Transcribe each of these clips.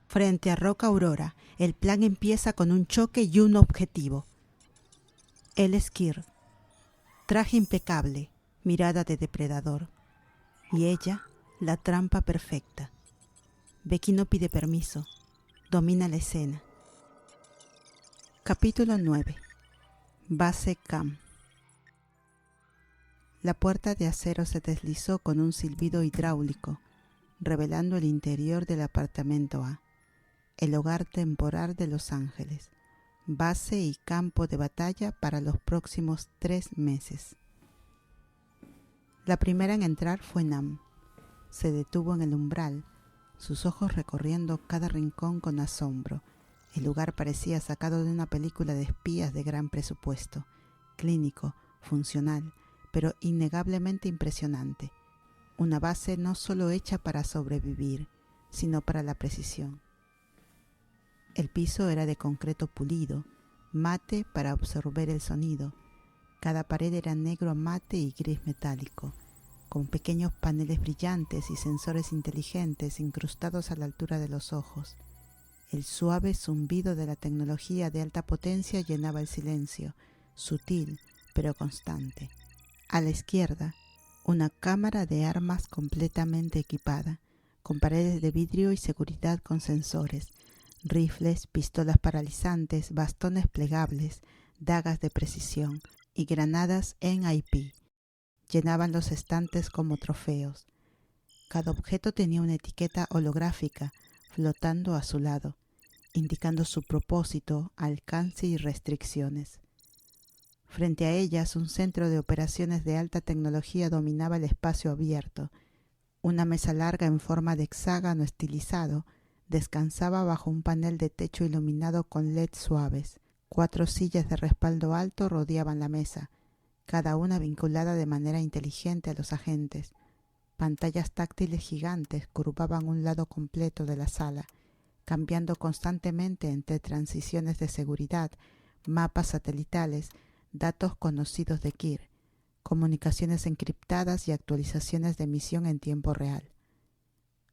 Frente a Roca Aurora, el plan empieza con un choque y un objetivo. Él es Kir, traje impecable, mirada de depredador. Y ella, la trampa perfecta. Becky no pide permiso, domina la escena. Capítulo 9. Base Camp. La puerta de acero se deslizó con un silbido hidráulico, revelando el interior del apartamento A, el hogar temporal de Los Ángeles, base y campo de batalla para los próximos 3 meses. La primera en entrar fue Nam. Se detuvo en el umbral, sus ojos recorriendo cada rincón con asombro. El lugar parecía sacado de una película de espías de gran presupuesto, clínico, funcional, pero innegablemente impresionante. Una base no solo hecha para sobrevivir, sino para la precisión. El piso era de concreto pulido, mate para absorber el sonido. Cada pared era negro mate y gris metálico, con pequeños paneles brillantes y sensores inteligentes incrustados a la altura de los ojos. El suave zumbido de la tecnología de alta potencia llenaba el silencio, sutil pero constante. A la izquierda, una cámara de armas completamente equipada, con paredes de vidrio y seguridad con sensores, rifles, pistolas paralizantes, bastones plegables, dagas de precisión y granadas NIP. Llenaban los estantes como trofeos. Cada objeto tenía una etiqueta holográfica flotando a su lado, indicando su propósito, alcance y restricciones. Frente a ellas, un centro de operaciones de alta tecnología dominaba el espacio abierto. Una mesa larga en forma de hexágono estilizado descansaba bajo un panel de techo iluminado con LED suaves. 4 sillas de respaldo alto rodeaban la mesa, cada una vinculada de manera inteligente a los agentes. Pantallas táctiles gigantes curvaban un lado completo de la sala, cambiando constantemente entre transiciones de seguridad, mapas satelitales, datos conocidos de Kir, comunicaciones encriptadas y actualizaciones de misión en tiempo real.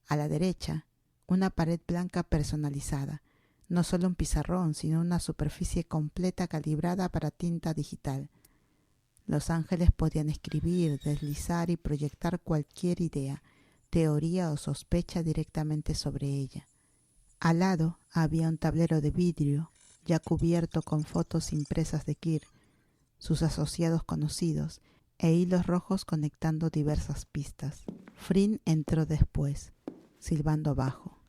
A la derecha, una pared blanca personalizada, no solo un pizarrón, sino una superficie completa calibrada para tinta digital. Los ángeles podían escribir, deslizar y proyectar cualquier idea, teoría o sospecha directamente sobre ella. Al lado había un tablero de vidrio, ya cubierto con fotos impresas de Kir, sus asociados conocidos, e hilos rojos conectando diversas pistas. Frin entró después, silbando bajo.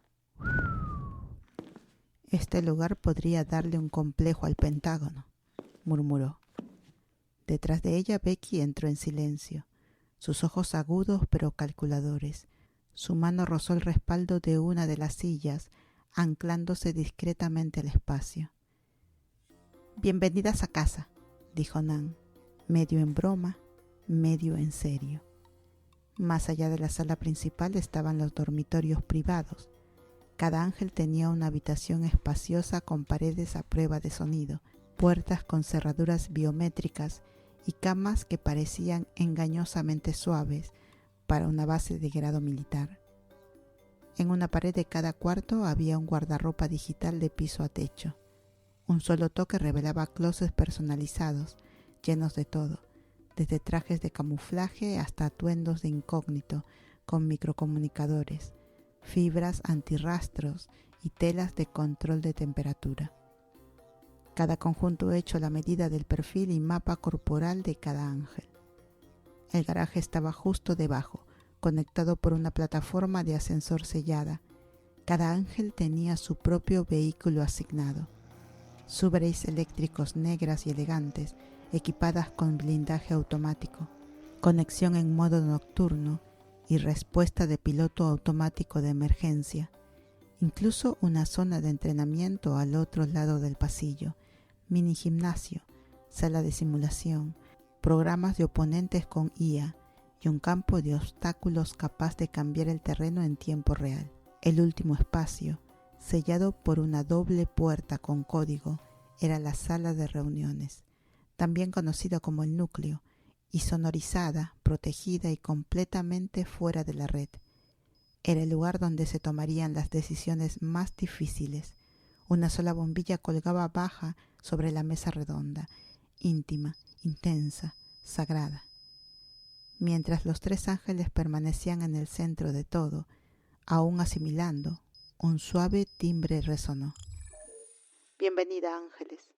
Este lugar podría darle un complejo al Pentágono, murmuró. Detrás de ella Becky entró en silencio, sus ojos agudos pero calculadores. Su mano rozó el respaldo de una de las sillas, anclándose discretamente al espacio. «Bienvenidas a casa», dijo Nan, medio en broma, medio en serio. Más allá de la sala principal estaban los dormitorios privados. Cada ángel tenía una habitación espaciosa con paredes a prueba de sonido, puertas con cerraduras biométricas y camas que parecían engañosamente suaves para una base de grado militar. En una pared de cada cuarto había un guardarropa digital de piso a techo. Un solo toque revelaba closets personalizados, llenos de todo, desde trajes de camuflaje hasta atuendos de incógnito con microcomunicadores, fibras antirrastros y telas de control de temperatura. Cada conjunto hecho a la medida del perfil y mapa corporal de cada ángel. El garaje estaba justo debajo, conectado por una plataforma de ascensor sellada. Cada ángel tenía su propio vehículo asignado. Subarus eléctricos negras y elegantes, equipadas con blindaje automático, conexión en modo nocturno y respuesta de piloto automático de emergencia. Incluso una zona de entrenamiento al otro lado del pasillo, mini gimnasio, sala de simulación, programas de oponentes con IA y un campo de obstáculos capaz de cambiar el terreno en tiempo real. El último espacio, sellado por una doble puerta con código, era la sala de reuniones, también conocida como el núcleo, y sonorizada, protegida y completamente fuera de la red. Era el lugar donde se tomarían las decisiones más difíciles. Una sola bombilla colgaba baja sobre la mesa redonda, íntima, intensa, sagrada. Mientras los tres ángeles permanecían en el centro de todo, aún asimilando, un suave timbre resonó. Bienvenida, ángeles.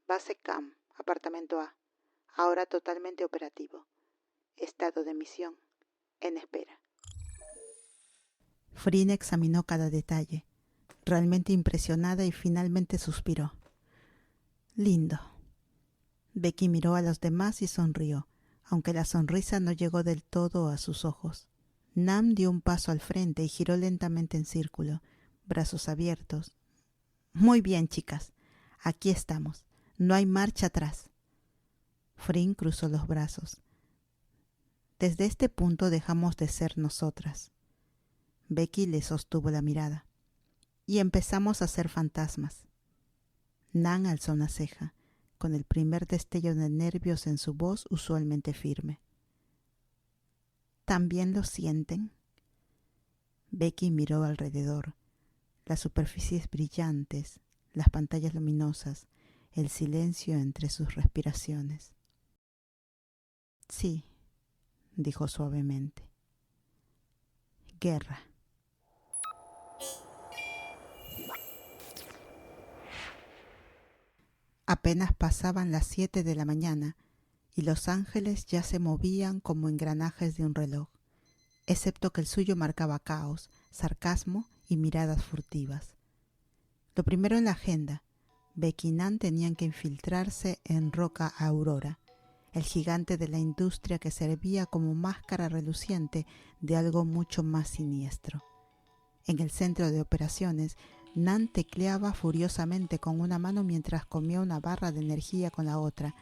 Base CAM, apartamento A, ahora totalmente operativo. Estado de misión, en espera. Frin examinó cada detalle, realmente impresionada, y finalmente suspiró. Lindo. Becky miró a los demás y sonrió, aunque la sonrisa no llegó del todo a sus ojos. Nam dio un paso al frente y giró lentamente en círculo, brazos abiertos. Muy bien, chicas, aquí estamos. No hay marcha atrás. Frin cruzó los brazos. Desde este punto dejamos de ser nosotras. Becky le sostuvo la mirada. Y empezamos a ser fantasmas. Nan alzó una ceja, con el primer destello de nervios en su voz usualmente firme. ¿También lo sienten? Becky miró alrededor. Las superficies brillantes, las pantallas luminosas, el silencio entre sus respiraciones. Sí, dijo suavemente. Guerra. Apenas pasaban las 7 de la mañana y los ángeles ya se movían como engranajes de un reloj, excepto que el suyo marcaba caos, sarcasmo y miradas furtivas. Lo primero en la agenda, Becky y Nan tenían que infiltrarse en Roca Aurora, el gigante de la industria que servía como máscara reluciente de algo mucho más siniestro. En el centro de operaciones, Nan tecleaba furiosamente con una mano mientras comía una barra de energía con la otra,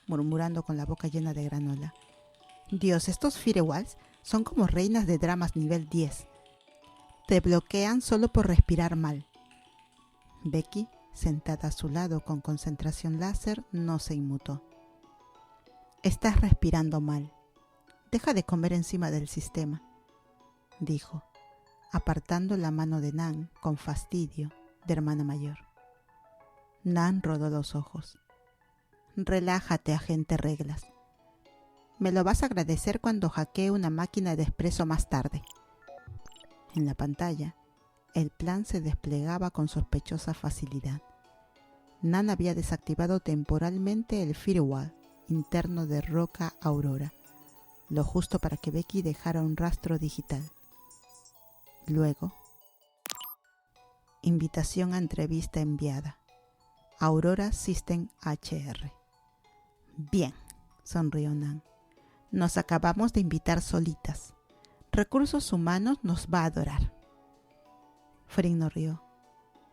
murmurando con la boca llena de granola. Dios, estos firewalls son como reinas de dramas nivel 10. Te bloquean solo por respirar mal. Becky, sentada a su lado con concentración láser, no se inmutó. Estás respirando mal. Deja de comer encima del sistema, dijo, apartando la mano de Nan con fastidio, de hermana mayor. Nan rodó los ojos. Relájate, agente Reglas. Me lo vas a agradecer cuando hackee una máquina de expreso más tarde. En la pantalla, el plan se desplegaba con sospechosa facilidad. Nan había desactivado temporalmente el firewall interno de Roca Aurora, lo justo para que Becky dejara un rastro digital. Luego, invitación a entrevista enviada. Aurora System HR. Bien, sonrió Nan. Nos acabamos de invitar solitas. Recursos Humanos nos va a adorar. Frin no rió.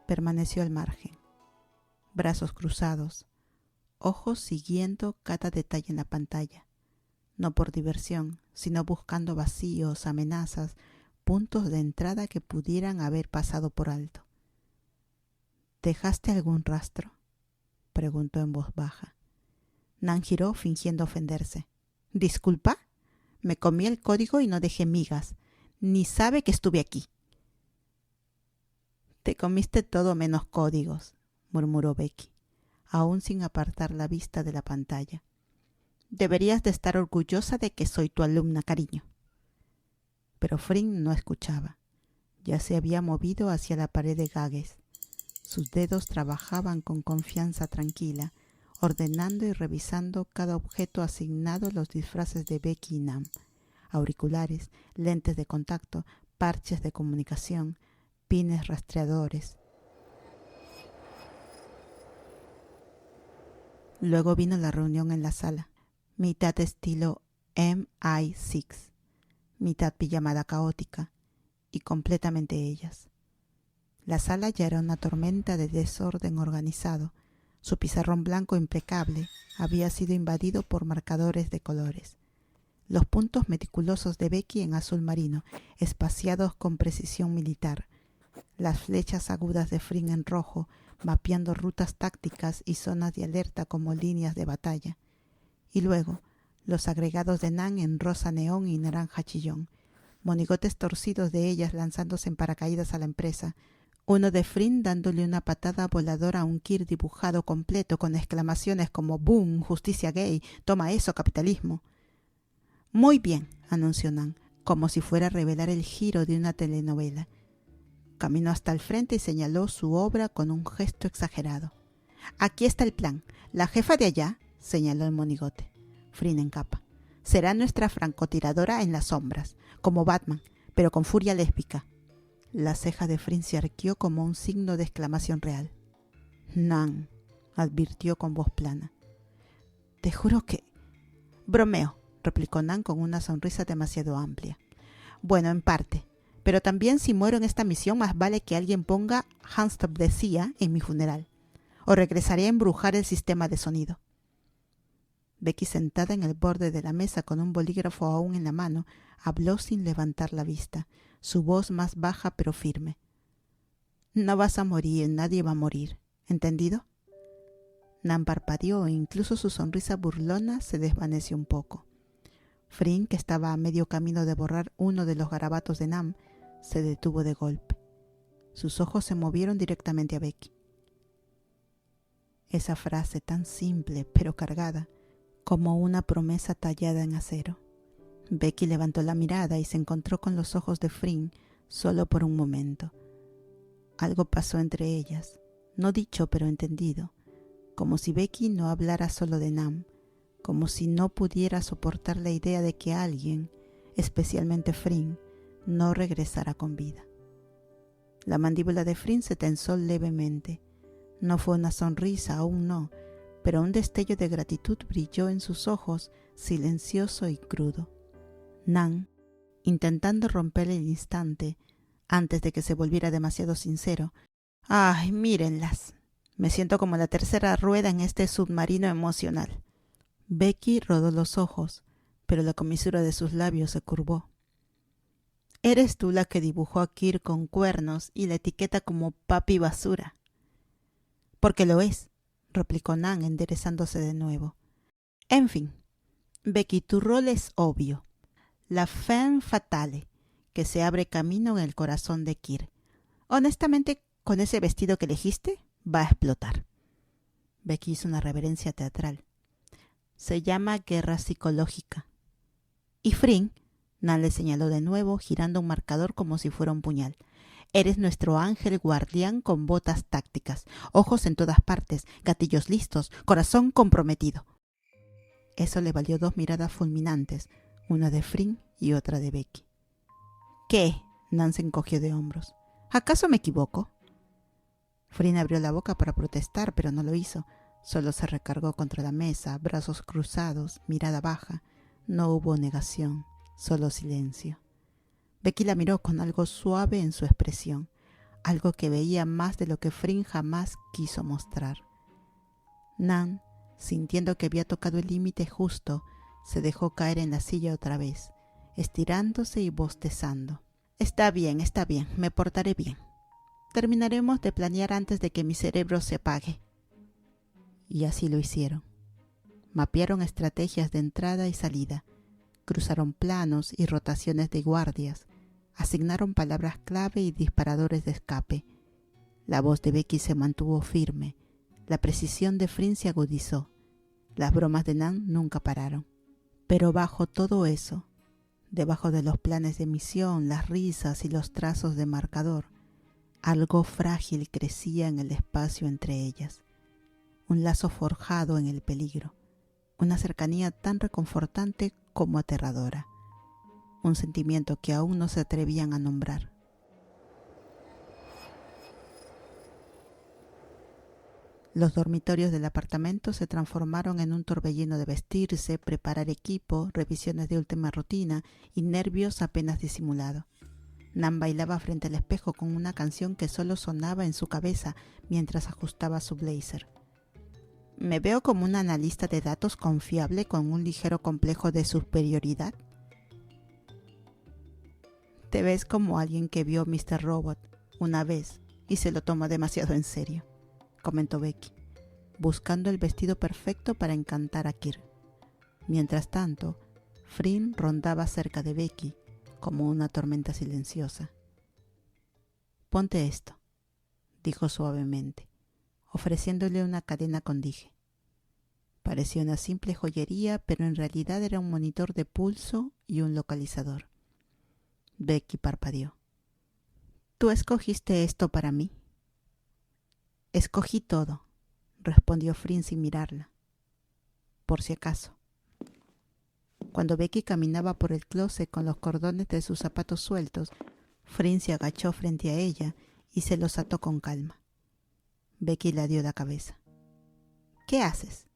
Permaneció al margen. Brazos cruzados. Ojos siguiendo cada detalle en la pantalla. No por diversión, sino buscando vacíos, amenazas, puntos de entrada que pudieran haber pasado por alto. ¿Dejaste algún rastro?, preguntó en voz baja. Nan giró fingiendo ofenderse. ¿Disculpa? Me comí el código y no dejé migas. Ni sabe que estuve aquí. Te comiste todo menos códigos, murmuró Becky, aún sin apartar la vista de la pantalla. Deberías de estar orgullosa de que soy tu alumna, cariño. Pero Frin no escuchaba. Ya se había movido hacia la pared de gages. Sus dedos trabajaban con confianza tranquila, ordenando y revisando cada objeto asignado a los disfraces de Becky y Nam. Auriculares, lentes de contacto, parches de comunicación, pines rastreadores. Luego vino la reunión en la sala, mitad estilo MI6, mitad pijamada caótica, y completamente ellas. La sala ya era una tormenta de desorden organizado. Su pizarrón blanco impecable había sido invadido por marcadores de colores. Los puntos meticulosos de Becky en azul marino, espaciados con precisión militar. Las flechas agudas de Frin en rojo, mapeando rutas tácticas y zonas de alerta como líneas de batalla. Y luego, los agregados de Nan en rosa neón y naranja chillón, monigotes torcidos de ellas lanzándose en paracaídas a la empresa, uno de Fryn dándole una patada voladora a un Kir dibujado completo con exclamaciones como ¡Boom! ¡Justicia gay! ¡Toma eso, capitalismo! Muy bien, anunció Nan, como si fuera a revelar el giro de una telenovela. Caminó hasta el frente y señaló su obra con un gesto exagerado. Aquí está el plan. La jefa de allá, señaló el monigote, Fryn en capa, será nuestra francotiradora en las sombras, como Batman, pero con furia lésbica. La ceja de Fryn se arqueó como un signo de exclamación real. Nan, advirtió con voz plana. Te juro que... Bromeo, replicó Nan con una sonrisa demasiado amplia. Bueno, en parte, pero también si muero en esta misión más vale que alguien ponga Handstop de CIA en mi funeral, o regresaré a embrujar el sistema de sonido. Becky, sentada en el borde de la mesa con un bolígrafo aún en la mano, habló sin levantar la vista, su voz más baja pero firme. No vas a morir, nadie va a morir, ¿entendido? Nan parpadeó e incluso su sonrisa burlona se desvaneció un poco. Fryn, que estaba a medio camino de borrar uno de los garabatos de Nan, se detuvo de golpe. Sus ojos se movieron directamente a Becky. Esa frase tan simple pero cargada, como una promesa tallada en acero. Becky levantó la mirada y se encontró con los ojos de Fryn solo por un momento. Algo pasó entre ellas, no dicho pero entendido, como si Becky no hablara solo de Nan, como si no pudiera soportar la idea de que alguien, especialmente Fryn, no regresara con vida. La mandíbula de Fryn se tensó levemente. No fue una sonrisa, aún no, pero un destello de gratitud brilló en sus ojos, silencioso y crudo. Nan, intentando romper el instante, antes de que se volviera demasiado sincero, ¡ay, mírenlas! Me siento como la tercera rueda en este submarino emocional. Becky rodó los ojos, pero la comisura de sus labios se curvó. Eres tú la que dibujó a Kir con cuernos y la etiqueta como papi basura. Porque lo es, replicó Nan enderezándose de nuevo. En fin, Becky, tu rol es obvio. La femme fatale, que se abre camino en el corazón de Kir. Honestamente, con ese vestido que elegiste, va a explotar. Becky hizo una reverencia teatral. Se llama guerra psicológica. Y Fryn, Nan le señaló de nuevo, girando un marcador como si fuera un puñal. Eres nuestro ángel guardián con botas tácticas, ojos en todas partes, gatillos listos, corazón comprometido. Eso le valió 2 miradas fulminantes, una de Fryn y otra de Becky. ¿Qué? Nan se encogió de hombros. ¿Acaso me equivoco? Fryn abrió la boca para protestar, pero no lo hizo. Solo se recargó contra la mesa, brazos cruzados, mirada baja. No hubo negación, solo silencio. Becky la miró con algo suave en su expresión, algo que veía más de lo que Fryn jamás quiso mostrar. Nan, sintiendo que había tocado el límite justo, se dejó caer en la silla otra vez, estirándose y bostezando. Está bien, me portaré bien. Terminaremos de planear antes de que mi cerebro se apague. Y así lo hicieron. Mapearon estrategias de entrada y salida, cruzaron planos y rotaciones de guardias, asignaron palabras clave y disparadores de escape. La voz de Becky se mantuvo firme, la precisión de Fryn se agudizó, las bromas de Nan nunca pararon. Pero bajo todo eso, debajo de los planes de misión, las risas y los trazos de marcador, algo frágil crecía en el espacio entre ellas, un lazo forjado en el peligro, una cercanía tan reconfortante como aterradora, un sentimiento que aún no se atrevían a nombrar. Los dormitorios del apartamento se transformaron en un torbellino de vestirse, preparar equipo, revisiones de última rutina y nervios apenas disimulados. Nan bailaba frente al espejo con una canción que solo sonaba en su cabeza mientras ajustaba su blazer. ¿Me veo como una analista de datos confiable con un ligero complejo de superioridad? Te ves como alguien que vio Mr. Robot una vez y se lo tomó demasiado en serio, comentó Becky, buscando el vestido perfecto para encantar a Kir. Mientras tanto, Fryn rondaba cerca de Becky, como una tormenta silenciosa. «Ponte esto», dijo suavemente, ofreciéndole una cadena con dije. Parecía una simple joyería, pero en realidad era un monitor de pulso y un localizador. Becky parpadeó. «¿Tú escogiste esto para mí?» «Escogí todo», respondió Flynn sin mirarla. «Por si acaso». Cuando Becky caminaba por el closet con los cordones de sus zapatos sueltos, Flynn se agachó frente a ella y se los ató con calma. Becky le dio la cabeza. «¿Qué haces?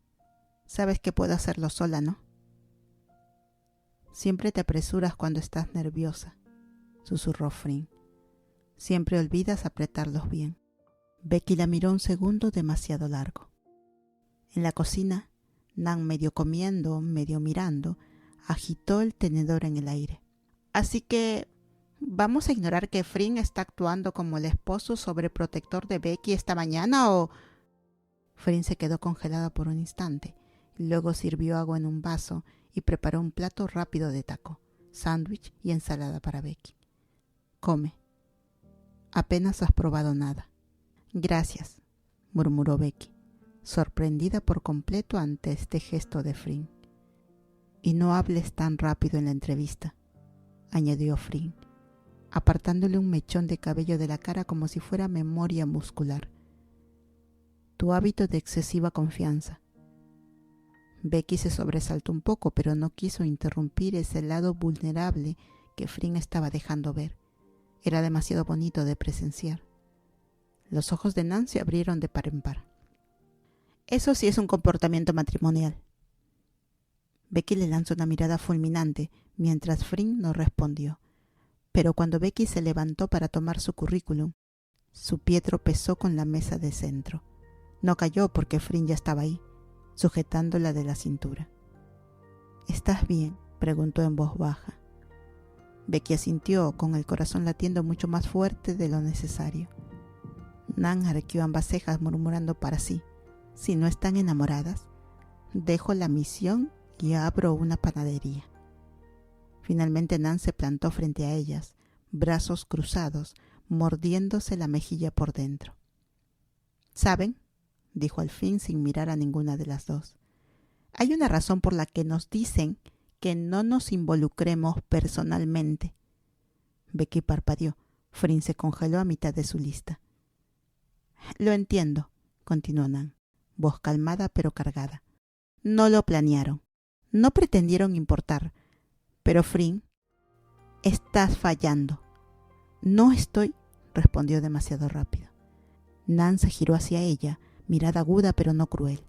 Sabes que puedo hacerlo sola, ¿no?» «Siempre te apresuras cuando estás nerviosa», susurró Flynn. «Siempre olvidas apretarlos bien». Becky la miró un segundo demasiado largo. En la cocina, Nan, medio comiendo, medio mirando, agitó el tenedor en el aire. «Así que ¿vamos a ignorar que Flynn está actuando como el esposo sobreprotector de Becky esta mañana o...?» Flynn se quedó congelada por un instante. Luego sirvió agua en un vaso y preparó un plato rápido de taco, sándwich y ensalada para Becky. «Come. Apenas has probado nada». «Gracias», murmuró Becky, sorprendida por completo ante este gesto de Flynn. «Y no hables tan rápido en la entrevista», añadió Flynn, apartándole un mechón de cabello de la cara como si fuera memoria muscular. «Tu hábito de excesiva confianza». Becky se sobresaltó un poco, pero no quiso interrumpir ese lado vulnerable que Flynn estaba dejando ver. Era demasiado bonito de presenciar. Los ojos de Nan se abrieron de par en par. «Eso sí es un comportamiento matrimonial». Becky le lanzó una mirada fulminante, mientras Flynn no respondió. Pero cuando Becky se levantó para tomar su currículum, su pie tropezó con la mesa de centro. No cayó porque Flynn ya estaba ahí, sujetándola de la cintura. «¿Estás bien?», preguntó en voz baja. Becky asintió, con el corazón latiendo mucho más fuerte de lo necesario. Nan arqueó ambas cejas murmurando para sí: «Si no están enamoradas, dejo la misión y abro una panadería». Finalmente Nan se plantó frente a ellas, brazos cruzados, mordiéndose la mejilla por dentro. «¿Saben?», dijo al fin sin mirar a ninguna de las dos. «Hay una razón por la que nos dicen que no nos involucremos personalmente». Becky parpadeó. Flynn se congeló a mitad de su lista. «Lo entiendo», continuó Nan, voz calmada pero cargada. «No lo planearon. No pretendieron importar. Pero Flynn, estás fallando». «No estoy», respondió demasiado rápido. Nan se giró hacia ella, mirada aguda pero no cruel.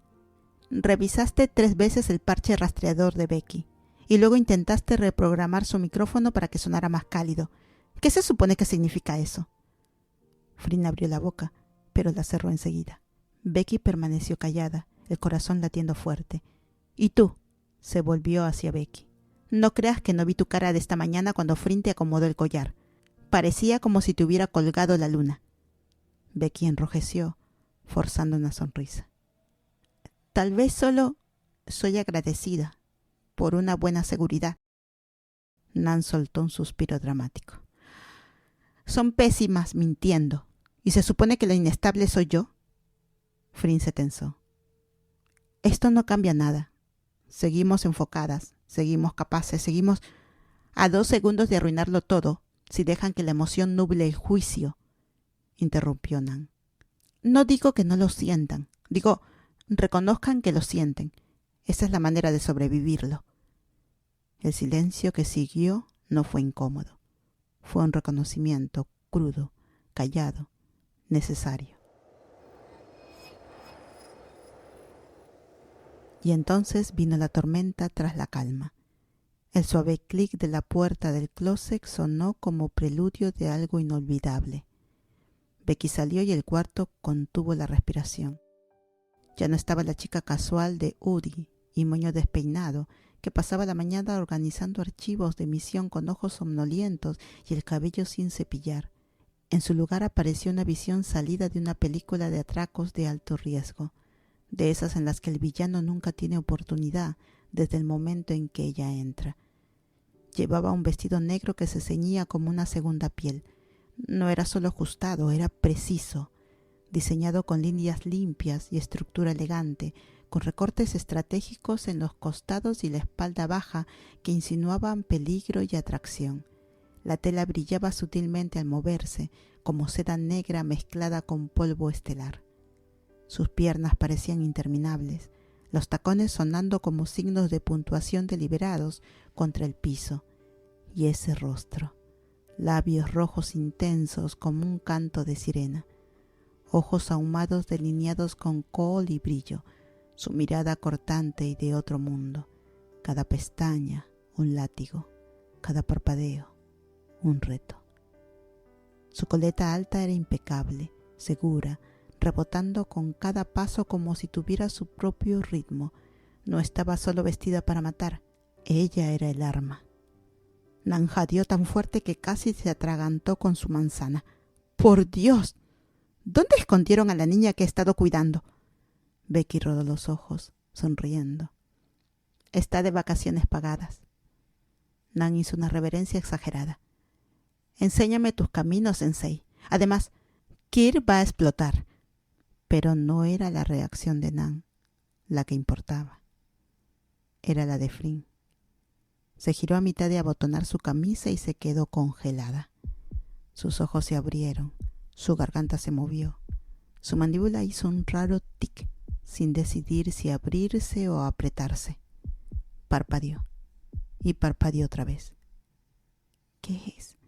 «Revisaste 3 veces el parche rastreador de Becky y luego intentaste reprogramar su micrófono para que sonara más cálido. ¿Qué se supone que significa eso?» Flynn abrió la boca, pero la cerró enseguida. Becky permaneció callada, el corazón latiendo fuerte. «¿Y tú?», se volvió hacia Becky. «No creas que no vi tu cara de esta mañana cuando Flynn te acomodó el collar. Parecía como si te hubiera colgado la luna». Becky enrojeció, forzando una sonrisa. «Tal vez solo soy agradecida por una buena seguridad». Nan soltó un suspiro dramático. «Son pésimas mintiendo. ¿Y se supone que la inestable soy yo?». Flynn se tensó. «Esto no cambia nada. Seguimos enfocadas, seguimos capaces, seguimos a 2 segundos de arruinarlo todo si dejan que la emoción nuble el juicio», interrumpió Nan. «No digo que no lo sientan. Digo, reconozcan que lo sienten. Esa es la manera de sobrevivirlo». El silencio que siguió no fue incómodo. Fue un reconocimiento crudo, callado, necesario. Y entonces vino la tormenta tras la calma. El suave clic de la puerta del closet sonó como preludio de algo inolvidable. Becky salió y el cuarto contuvo la respiración. Ya no estaba la chica casual de hoodie y moño despeinado que pasaba la mañana organizando archivos de misión con ojos somnolientos y el cabello sin cepillar. En su lugar apareció una visión salida de una película de atracos de alto riesgo, de esas en las que el villano nunca tiene oportunidad desde el momento en que ella entra. Llevaba un vestido negro que se ceñía como una segunda piel. No era solo ajustado, era preciso, diseñado con líneas limpias y estructura elegante, con recortes estratégicos en los costados y la espalda baja que insinuaban peligro y atracción. La tela brillaba sutilmente al moverse, como seda negra mezclada con polvo estelar. Sus piernas parecían interminables, los tacones sonando como signos de puntuación deliberados contra el piso, y ese rostro, labios rojos intensos como un canto de sirena, ojos ahumados delineados con kohl y brillo, su mirada cortante y de otro mundo, cada pestaña un látigo, cada parpadeo un reto. Su coleta alta era impecable, segura, rebotando con cada paso como si tuviera su propio ritmo. No estaba solo vestida para matar, ella era el arma. Nan jadeó tan fuerte que casi se atragantó con su manzana. ¡Por Dios! ¿Dónde escondieron a la niña que he estado cuidando? Becky rodó los ojos, sonriendo. Está de vacaciones pagadas. Nan hizo una reverencia exagerada. Enséñame tus caminos, Sensei. Además, Kir va a explotar. Pero no era la reacción de Nan la que importaba. Era la de Flynn. Se giró a mitad de abotonar su camisa y se quedó congelada. Sus ojos se abrieron, su garganta se movió. Su mandíbula hizo un raro tic, sin decidir si abrirse o apretarse. Parpadeó, y parpadeó otra vez. ¿Qué es?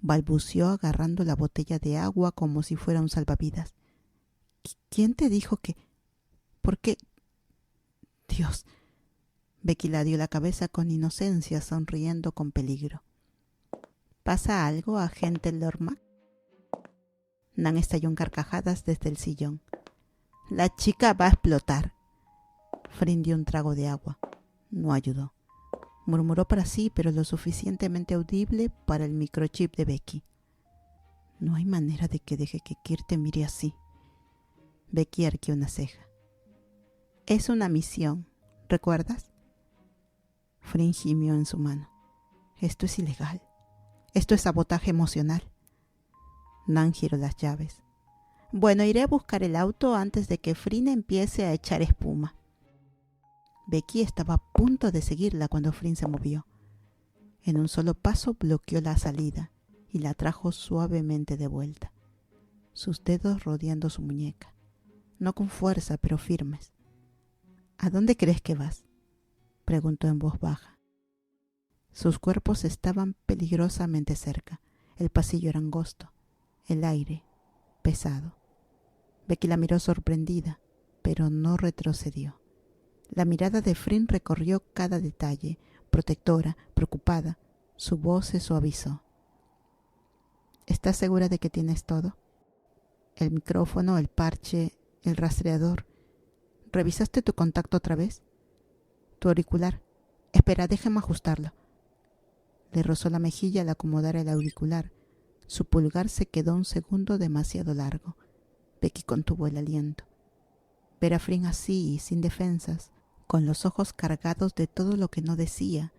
Balbuceó agarrando la botella de agua como si fuera un salvavidas. ¿Quién te dijo que...? ¿Por qué? Dios. Becky la dio la cabeza con inocencia, sonriendo con peligro. ¿Pasa algo, agente Lorma? Nan estalló en carcajadas desde el sillón. La chica va a explotar. Flynn dio un trago de agua. No ayudó. Murmuró para sí, pero lo suficientemente audible para el microchip de Becky. No hay manera de que deje que Kir te mire así. Becky arqueó una ceja. Es una misión, ¿recuerdas? Flynn gimió en su mano. Esto es ilegal. Esto es sabotaje emocional. Nan giró las llaves. Bueno, iré a buscar el auto antes de que Flynn empiece a echar espuma. Becky estaba a punto de seguirla cuando Flynn se movió. En un solo paso bloqueó la salida y la trajo suavemente de vuelta, sus dedos rodeando su muñeca, no con fuerza pero firmes. ¿A dónde crees que vas?, preguntó en voz baja. Sus cuerpos estaban peligrosamente cerca. El pasillo era angosto, el aire pesado. Becky la miró sorprendida, pero no retrocedió. La mirada de Flynn recorrió cada detalle, protectora, preocupada. Su voz se suavizó. ¿Estás segura de que tienes todo? El micrófono, el parche, el rastreador. ¿Revisaste tu contacto otra vez? Tu auricular. Espera, déjame ajustarlo. Le rozó la mejilla al acomodar el auricular. Su pulgar se quedó un segundo demasiado largo. Becky contuvo el aliento. Ver a Flynn así, sin defensas, con los ojos cargados de todo lo que no decía,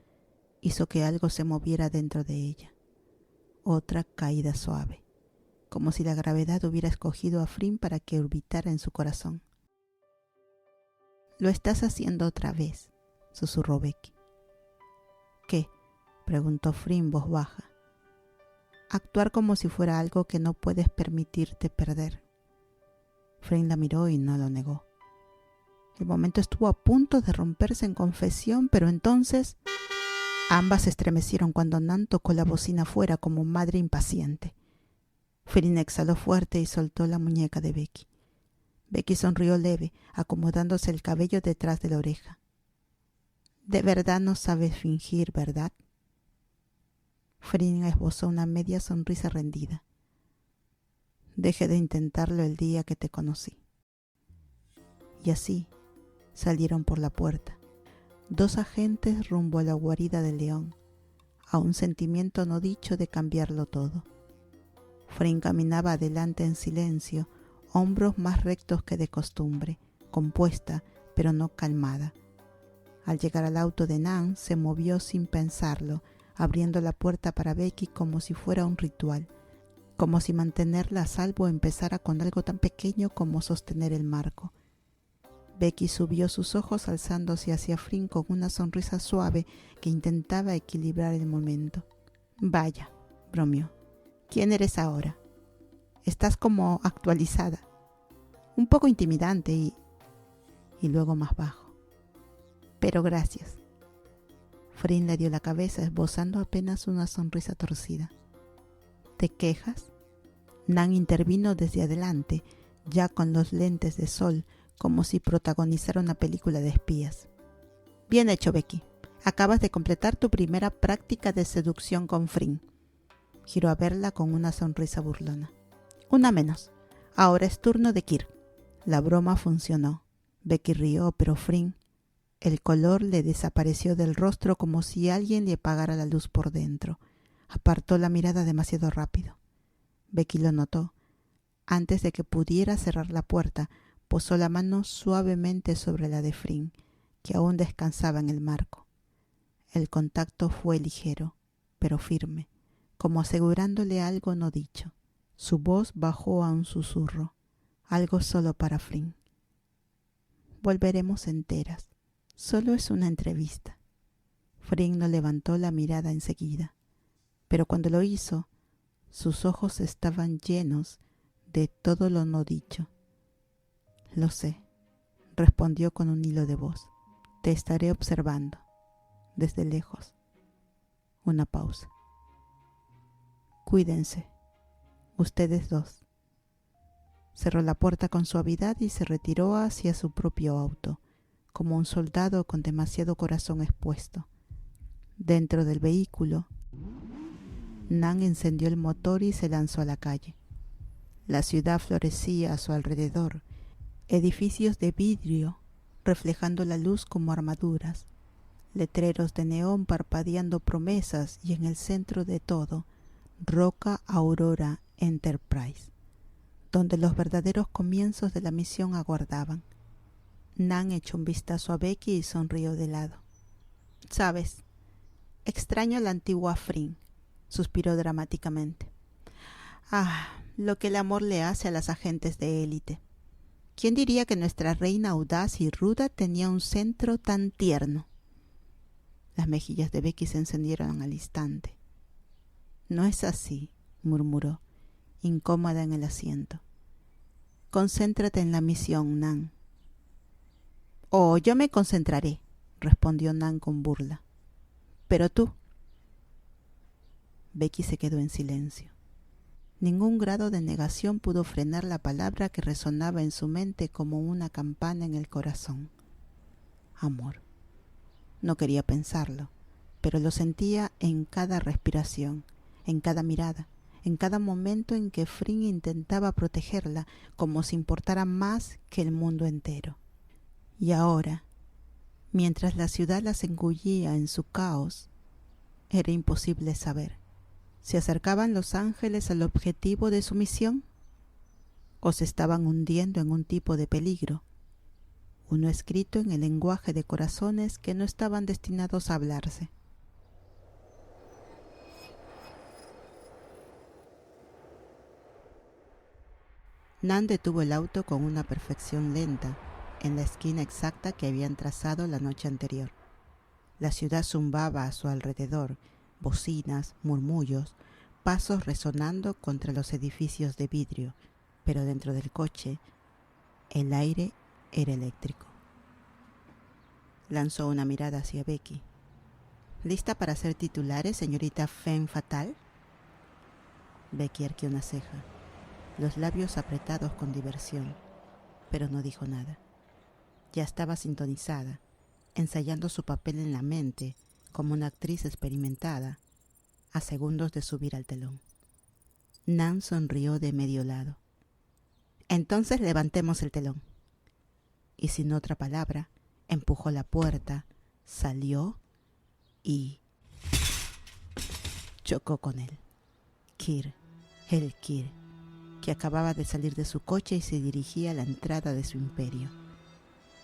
hizo que algo se moviera dentro de ella. Otra caída suave, como si la gravedad hubiera escogido a Flynn para que orbitara en su corazón. «Lo estás haciendo otra vez», susurró Becky. «¿Qué?», preguntó Flynn en voz baja. «Actuar como si fuera algo que no puedes permitirte perder». Flynn la miró y no lo negó. El momento estuvo a punto de romperse en confesión, pero entonces ambas se estremecieron cuando Nan tocó la bocina fuera como madre impaciente. Flynn exhaló fuerte y soltó la muñeca de Becky. Becky sonrió leve, acomodándose el cabello detrás de la oreja. «De verdad no sabes fingir, ¿verdad?» Flynn esbozó una media sonrisa rendida. «Dejé de intentarlo el día que te conocí». Y así salieron por la puerta, 2 agentes rumbo a la guarida del león, a un sentimiento no dicho de cambiarlo todo. Flynn caminaba adelante en silencio, hombros más rectos que de costumbre, compuesta pero no calmada. Al llegar al auto de Nan, se movió sin pensarlo, abriendo la puerta para Becky como si fuera un ritual, como si mantenerla a salvo empezara con algo tan pequeño como sostener el marco. Becky subió sus ojos alzándose hacia Flynn con una sonrisa suave que intentaba equilibrar el momento. «Vaya», bromeó, «¿quién eres ahora? Estás como actualizada. Un poco intimidante y luego más bajo. Pero gracias». Flynn le dio la cabeza esbozando apenas una sonrisa torcida. «¿Te quejas?». Nan intervino desde adelante, ya con los lentes de sol, como si protagonizara una película de espías. «Bien hecho, Becky. Acabas de completar tu primera práctica de seducción con Flynn». Giró a verla con una sonrisa burlona. «Una menos. Ahora es turno de Kirk». La broma funcionó. Becky rió, pero Flynn, el color le desapareció del rostro como si alguien le apagara la luz por dentro. Apartó la mirada demasiado rápido. Becky lo notó. Antes de que pudiera cerrar la puerta, posó la mano suavemente sobre la de Flynn, que aún descansaba en el marco. El contacto fue ligero, pero firme, como asegurándole algo no dicho. Su voz bajó a un susurro, algo solo para Flynn. «Volveremos enteras. Solo es una entrevista». Flynn no levantó la mirada enseguida, pero cuando lo hizo, sus ojos estaban llenos de todo lo no dicho. «Lo sé», respondió con un hilo de voz. «Te estaré observando, desde lejos». Una pausa. «Cuídense, ustedes dos». Cerró la puerta con suavidad y se retiró hacia su propio auto, como un soldado con demasiado corazón expuesto. Dentro del vehículo, Nan encendió el motor y se lanzó a la calle. La ciudad florecía a su alrededor, edificios de vidrio reflejando la luz como armaduras, letreros de neón parpadeando promesas y en el centro de todo, Roca Aurora Enterprise, donde los verdaderos comienzos de la misión aguardaban. Nan echó un vistazo a Becky y sonrió de lado. «Sabes, extraño a la antigua Flynn», suspiró dramáticamente. «Ah, lo que el amor le hace a las agentes de élite. ¿Quién diría que nuestra reina audaz y ruda tenía un centro tan tierno?». Las mejillas de Becky se encendieron al instante. «No es así», murmuró, incómoda en el asiento. «Concéntrate en la misión, Nan». «Oh, yo me concentraré», respondió Nan con burla. «Pero tú». Becky se quedó en silencio. Ningún grado de negación pudo frenar la palabra que resonaba en su mente como una campana en el corazón. Amor. No quería pensarlo, pero lo sentía en cada respiración, en cada mirada, en cada momento en que Flynn intentaba protegerla como si importara más que el mundo entero. Y ahora, mientras la ciudad las engullía en su caos, era imposible saber. ¿Se acercaban los ángeles al objetivo de su misión? ¿O se estaban hundiendo en un tipo de peligro? Uno escrito en el lenguaje de corazones que no estaban destinados a hablarse. Nan detuvo el auto con una perfección lenta en la esquina exacta que habían trazado la noche anterior. La ciudad zumbaba a su alrededor, bocinas, murmullos, pasos resonando contra los edificios de vidrio, pero dentro del coche el aire era eléctrico. Lanzó una mirada hacia Becky. «¿Lista para ser titulares, señorita Femme Fatale?». Becky arqueó una ceja, los labios apretados con diversión, pero no dijo nada. Ya estaba sintonizada, ensayando su papel en la mente como una actriz experimentada, a segundos de subir al telón. Nan sonrió de medio lado. «Entonces levantemos el telón». Y sin otra palabra, empujó la puerta, salió y chocó con él. Kirk, el Kirk, que acababa de salir de su coche y se dirigía a la entrada de su imperio.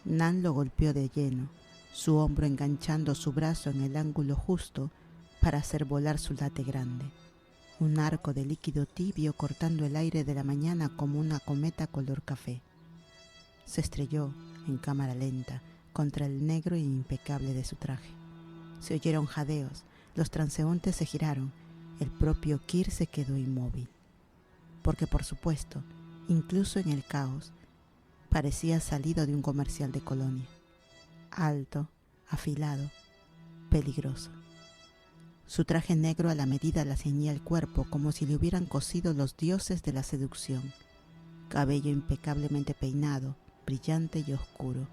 Nan lo golpeó de lleno, su hombro enganchando su brazo en el ángulo justo para hacer volar su late grande, un arco de líquido tibio cortando el aire de la mañana como una cometa color café. Se estrelló, en cámara lenta, contra el negro e impecable de su traje. Se oyeron jadeos, los transeúntes se giraron, el propio Kirk se quedó inmóvil. Porque por supuesto, incluso en el caos, parecía salido de un comercial de colonia. Alto, afilado, peligroso. Su traje negro a la medida la ceñía el cuerpo como si le hubieran cosido los dioses de la seducción. Cabello impecablemente peinado, brillante y oscuro,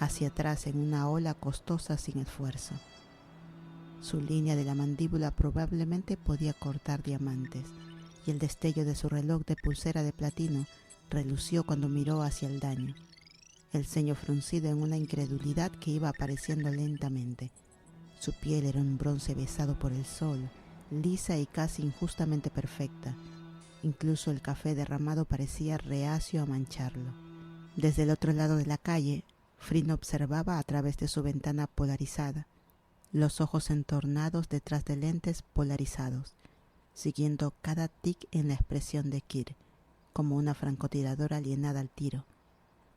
hacia atrás en una ola costosa sin esfuerzo. Su línea de la mandíbula probablemente podía cortar diamantes, y el destello de su reloj de pulsera de platino relució cuando miró hacia el daño, el ceño fruncido en una incredulidad que iba apareciendo lentamente. Su piel era un bronce besado por el sol, lisa y casi injustamente perfecta. Incluso el café derramado parecía reacio a mancharlo. Desde el otro lado de la calle, Flynn observaba a través de su ventana polarizada, los ojos entornados detrás de lentes polarizados, siguiendo cada tic en la expresión de Kirk, como una francotiradora alienada al tiro.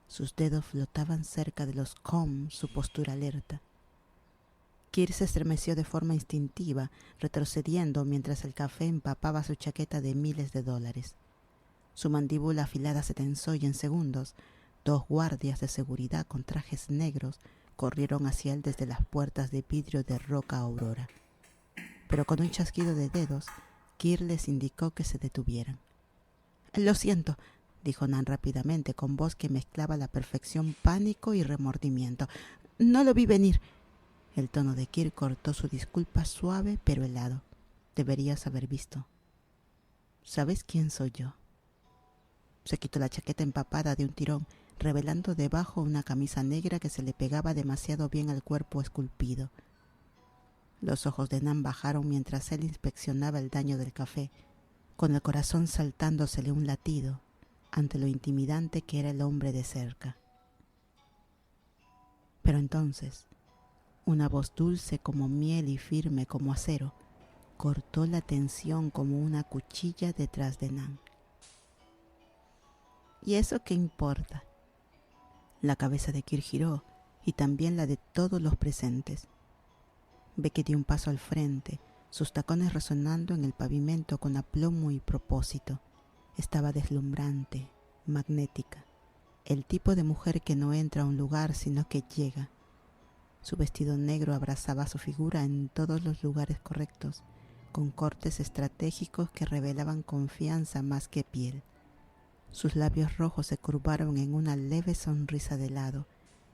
Sus dedos flotaban cerca de los comm, su postura alerta. Kirk se estremeció de forma instintiva, retrocediendo mientras el café empapaba su chaqueta de miles de dólares. Su mandíbula afilada se tensó y en segundos, 2 guardias de seguridad con trajes negros corrieron hacia él desde las puertas de vidrio de Roca Aurora. Pero con un chasquido de dedos, Kirk les indicó que se detuvieran. «Lo siento», dijo Nan rápidamente, con voz que mezclaba a la perfección pánico y remordimiento. «No lo vi venir». El tono de Kirk cortó su disculpa suave pero helado. «Deberías haber visto». «¿Sabes quién soy yo?» Se quitó la chaqueta empapada de un tirón, revelando debajo una camisa negra que se le pegaba demasiado bien al cuerpo esculpido. Los ojos de Nan bajaron mientras él inspeccionaba el daño del café, con el corazón saltándosele un latido ante lo intimidante que era el hombre de cerca. Pero entonces, una voz dulce como miel y firme como acero cortó la tensión como una cuchilla detrás de Nan. ¿Y eso qué importa? La cabeza de Kirk giró y también la de todos los presentes. Becky dio un paso al frente, sus tacones resonando en el pavimento con aplomo y propósito. Estaba deslumbrante, magnética, el tipo de mujer que no entra a un lugar sino que llega. Su vestido negro abrazaba su figura en todos los lugares correctos, con cortes estratégicos que revelaban confianza más que piel. Sus labios rojos se curvaron en una leve sonrisa de helado,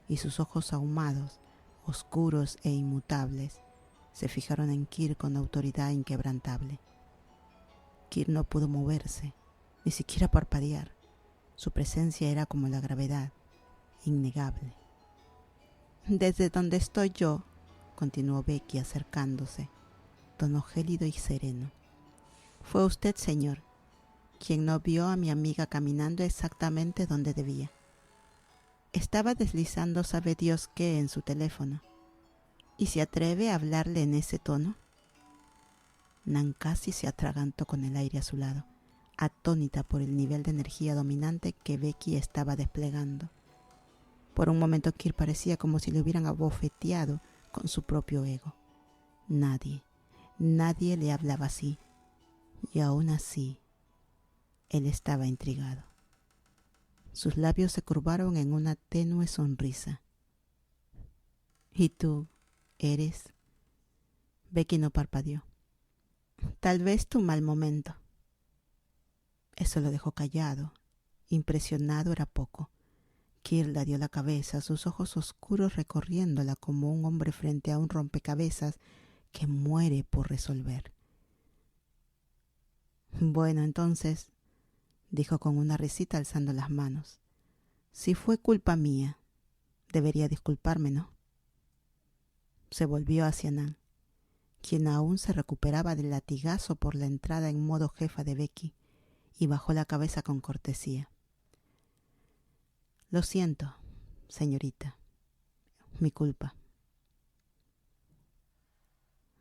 y sus ojos ahumados, oscuros e inmutables, se fijaron en Kirk con autoridad inquebrantable. Kirk no pudo moverse, ni siquiera parpadear. Su presencia era como la gravedad, innegable. «Desde donde estoy yo», continuó Becky acercándose, tono gélido y sereno. «Fue usted, señor, quien no vio a mi amiga caminando exactamente donde debía. Estaba deslizando sabe Dios qué en su teléfono. ¿Y se atreve a hablarle en ese tono?» Nan casi se atragantó con el aire a su lado, atónita por el nivel de energía dominante que Becky estaba desplegando. Por un momento Kirk parecía como si le hubieran abofeteado con su propio ego. Nadie le hablaba así, y aún así, él estaba intrigado. Sus labios se curvaron en una tenue sonrisa. «¿Y tú eres?» Becky no parpadeó. «Tal vez tu mal momento». Eso lo dejó callado. Impresionado era poco. Kirk le dio la cabeza, sus ojos oscuros recorriéndola como un hombre frente a un rompecabezas que muere por resolver. «Bueno, entonces», dijo con una risita alzando las manos, «si fue culpa mía, debería disculparme, ¿no?» Se volvió hacia Nan, quien aún se recuperaba del latigazo por la entrada en modo jefa de Becky, y bajó la cabeza con cortesía. «Lo siento, señorita. Mi culpa».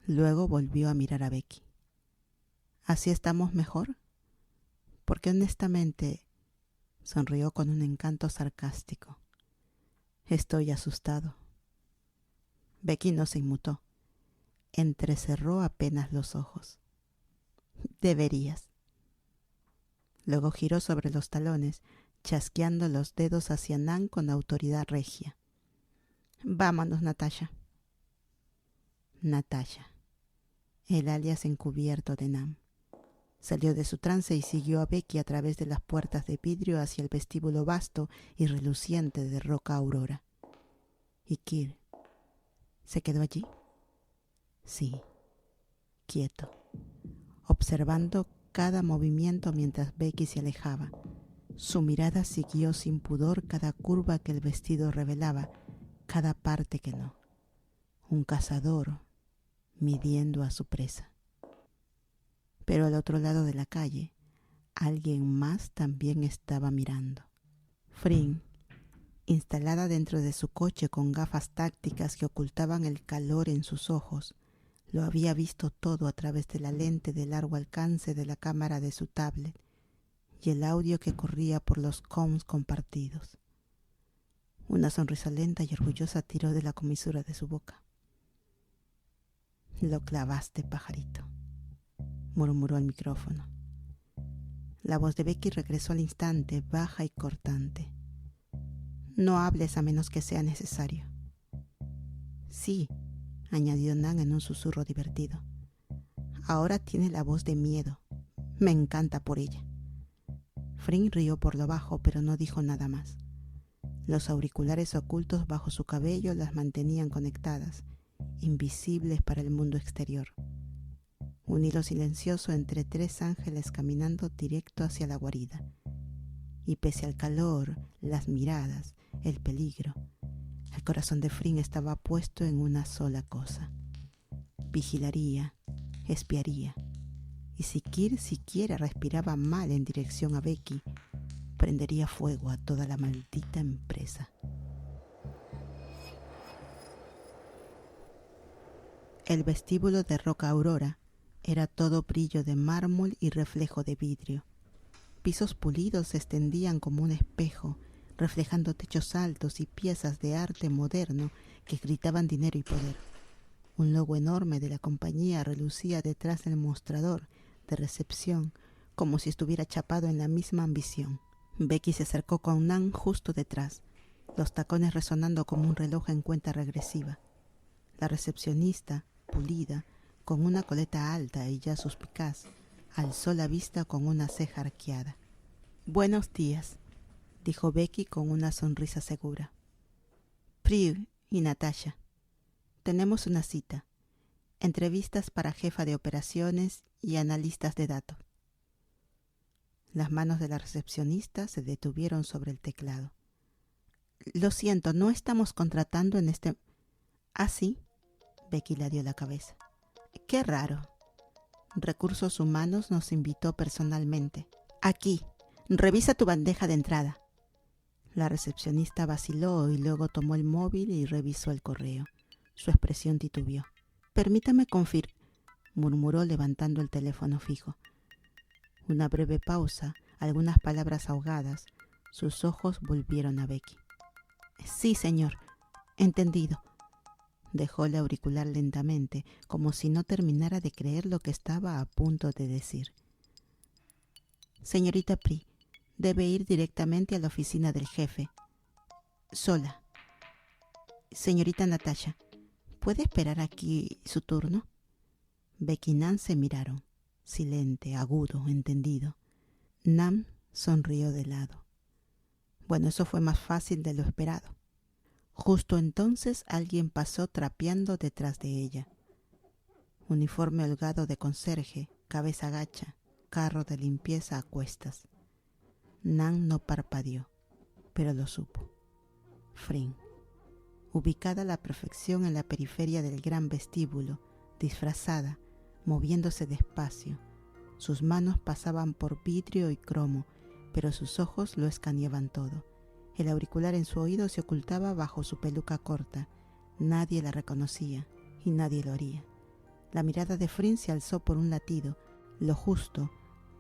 Luego volvió a mirar a Becky. ¿Así estamos mejor? Porque honestamente, sonrió con un encanto sarcástico. Estoy asustado. Becky no se inmutó. Entrecerró apenas los ojos. Deberías. Luego giró sobre los talones, chasqueando los dedos hacia Nan con autoridad regia. Vámonos, Natasha. Natasha, el alias encubierto de Nan. Salió de su trance y siguió a Becky a través de las puertas de vidrio hacia el vestíbulo vasto y reluciente de Roca Aurora. ¿Y Kir se quedó allí? Sí, quieto, observando cada movimiento mientras Becky se alejaba. Su mirada siguió sin pudor cada curva que el vestido revelaba, cada parte que no. Un cazador midiendo a su presa. Pero al otro lado de la calle, alguien más también estaba mirando. Frin, instalada dentro de su coche con gafas tácticas que ocultaban el calor en sus ojos, lo había visto todo a través de la lente de largo alcance de la cámara de su tablet y el audio que corría por los comms compartidos. Una sonrisa lenta y orgullosa tiró de la comisura de su boca. Lo clavaste, pajarito, murmuró al micrófono. La voz de Becky regresó al instante, baja y cortante. No hables a menos que sea necesario. Sí, añadió Nan en un susurro divertido. Ahora tiene la voz de miedo. Me encanta por ella. Frin rió por lo bajo, pero no dijo nada más. Los auriculares ocultos bajo su cabello las mantenían conectadas, invisibles para el mundo exterior. Un hilo silencioso entre tres ángeles caminando directo hacia la guarida. Y pese al calor, las miradas, el peligro, el corazón de Frin estaba puesto en una sola cosa. Vigilaría, espiaría, y si Kir siquiera respiraba mal en dirección a Becky, prendería fuego a toda la maldita empresa. El vestíbulo de Roca Aurora era todo brillo de mármol y reflejo de vidrio. Pisos pulidos se extendían como un espejo, reflejando techos altos y piezas de arte moderno que gritaban dinero y poder. Un logo enorme de la compañía relucía detrás del mostrador de recepción, como si estuviera chapado en la misma ambición. Becky se acercó con Nan justo detrás, los tacones resonando como un reloj en cuenta regresiva. La recepcionista, pulida, con una coleta alta y ya suspicaz, alzó la vista con una ceja arqueada. «Buenos días», dijo Becky con una sonrisa segura. «Priv y Natasha, tenemos una cita. Entrevistas para jefa de operaciones y analistas de datos». Las manos de la recepcionista se detuvieron sobre el teclado. «Lo siento, no estamos contratando en este...» «¿Ah, sí?» Becky le dio la cabeza. «Qué raro. Recursos Humanos nos invitó personalmente. Aquí, revisa tu bandeja de entrada». La recepcionista vaciló y luego tomó el móvil y revisó el correo. Su expresión titubeó. «Permítame murmuró levantando el teléfono fijo. Una breve pausa, algunas palabras ahogadas. Sus ojos volvieron a Becky. «Sí, señor. Entendido». Dejó el auricular lentamente, como si no terminara de creer lo que estaba a punto de decir. «Señorita Pri, debe ir directamente a la oficina del jefe. Sola. Señorita Natasha, ¿puede esperar aquí su turno?» Becky y Nan se miraron, silente, agudo, entendido. Nan sonrió de lado. Bueno, eso fue más fácil de lo esperado. Justo entonces alguien pasó trapeando detrás de ella. Uniforme holgado de conserje, cabeza gacha, carro de limpieza a cuestas. Nan no parpadeó, pero lo supo. Frin, ubicada a la perfección en la periferia del gran vestíbulo, disfrazada, moviéndose despacio. Sus manos pasaban por vidrio y cromo, pero sus ojos lo escaneaban todo. El auricular en su oído se ocultaba bajo su peluca corta. Nadie la reconocía y nadie lo haría. La mirada de Frin se alzó por un latido, lo justo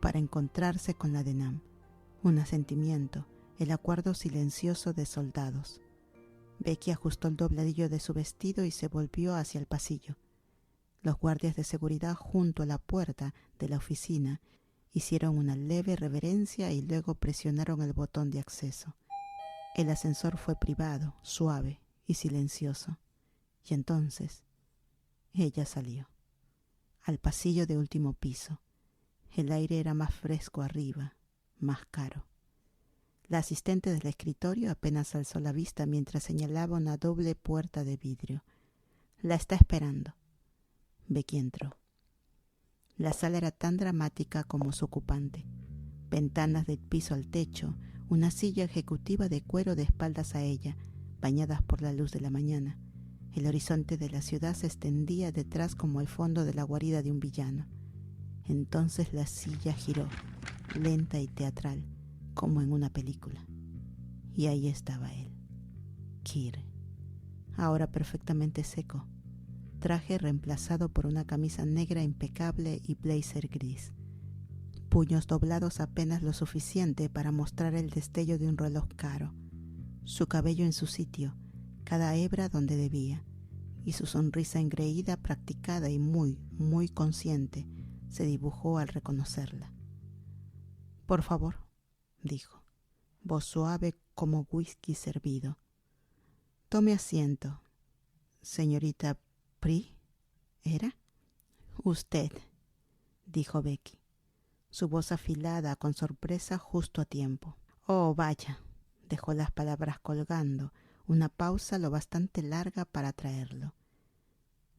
para encontrarse con la de Nam. Un asentimiento, el acuerdo silencioso de soldados. Becky ajustó el dobladillo de su vestido y se volvió hacia el pasillo. Los guardias de seguridad junto a la puerta de la oficina hicieron una leve reverencia y luego presionaron el botón de acceso. El ascensor fue privado, suave y silencioso. Y entonces ella salió al pasillo de último piso. El aire era más fresco arriba, más caro. La asistente del escritorio apenas alzó la vista mientras señalaba una doble puerta de vidrio. La está esperando. Becky entró. La sala era tan dramática como su ocupante. Ventanas del piso al techo, una silla ejecutiva de cuero de espaldas a ella, bañadas por la luz de la mañana. El horizonte de la ciudad se extendía detrás como el fondo de la guarida de un villano. Entonces la silla giró, lenta y teatral, como en una película. Y ahí estaba él, Kir, ahora perfectamente seco, traje reemplazado por una camisa negra impecable y blazer gris, puños doblados apenas lo suficiente para mostrar el destello de un reloj caro, su cabello en su sitio, cada hebra donde debía, y su sonrisa engreída, practicada y muy, muy consciente, se dibujó al reconocerla. «Por favor», dijo, voz suave como whisky servido. «Tome asiento, señorita Pri, ¿era?» «Usted», dijo Becky, su voz afilada con sorpresa justo a tiempo. «Oh, vaya», dejó las palabras colgando, una pausa lo bastante larga para traerlo.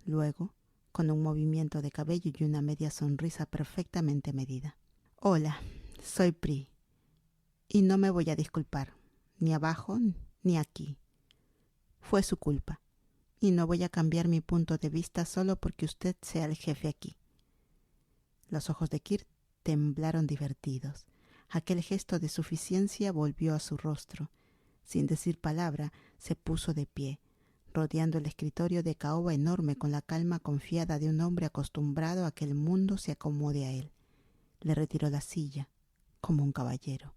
Luego, con un movimiento de cabello y una media sonrisa perfectamente medida. «Hola, soy Pri, y no me voy a disculpar, ni abajo ni aquí. Fue su culpa, y no voy a cambiar mi punto de vista solo porque usted sea el jefe aquí». Los ojos de Kir temblaron divertidos. Aquel gesto de suficiencia volvió a su rostro. Sin decir palabra, se puso de pie, rodeando el escritorio de caoba enorme con la calma confiada de un hombre acostumbrado a que el mundo se acomode a él. Le retiró la silla, como un caballero,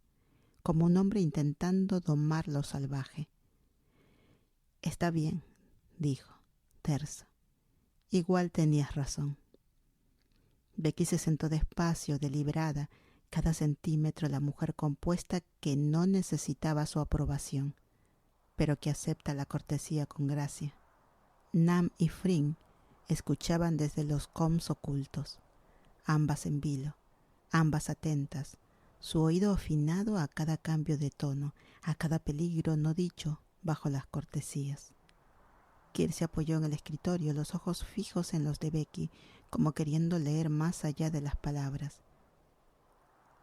como un hombre intentando domar lo salvaje. «Está bien», dijo, terso. «Igual tenías razón». Becky se sentó despacio, deliberada, cada centímetro la mujer compuesta que no necesitaba su aprobación, pero que acepta la cortesía con gracia. Nam y Frin escuchaban desde los coms ocultos, ambas en vilo, ambas atentas, su oído afinado a cada cambio de tono, a cada peligro no dicho bajo las cortesías. Kir se apoyó en el escritorio, los ojos fijos en los de Becky, como queriendo leer más allá de las palabras.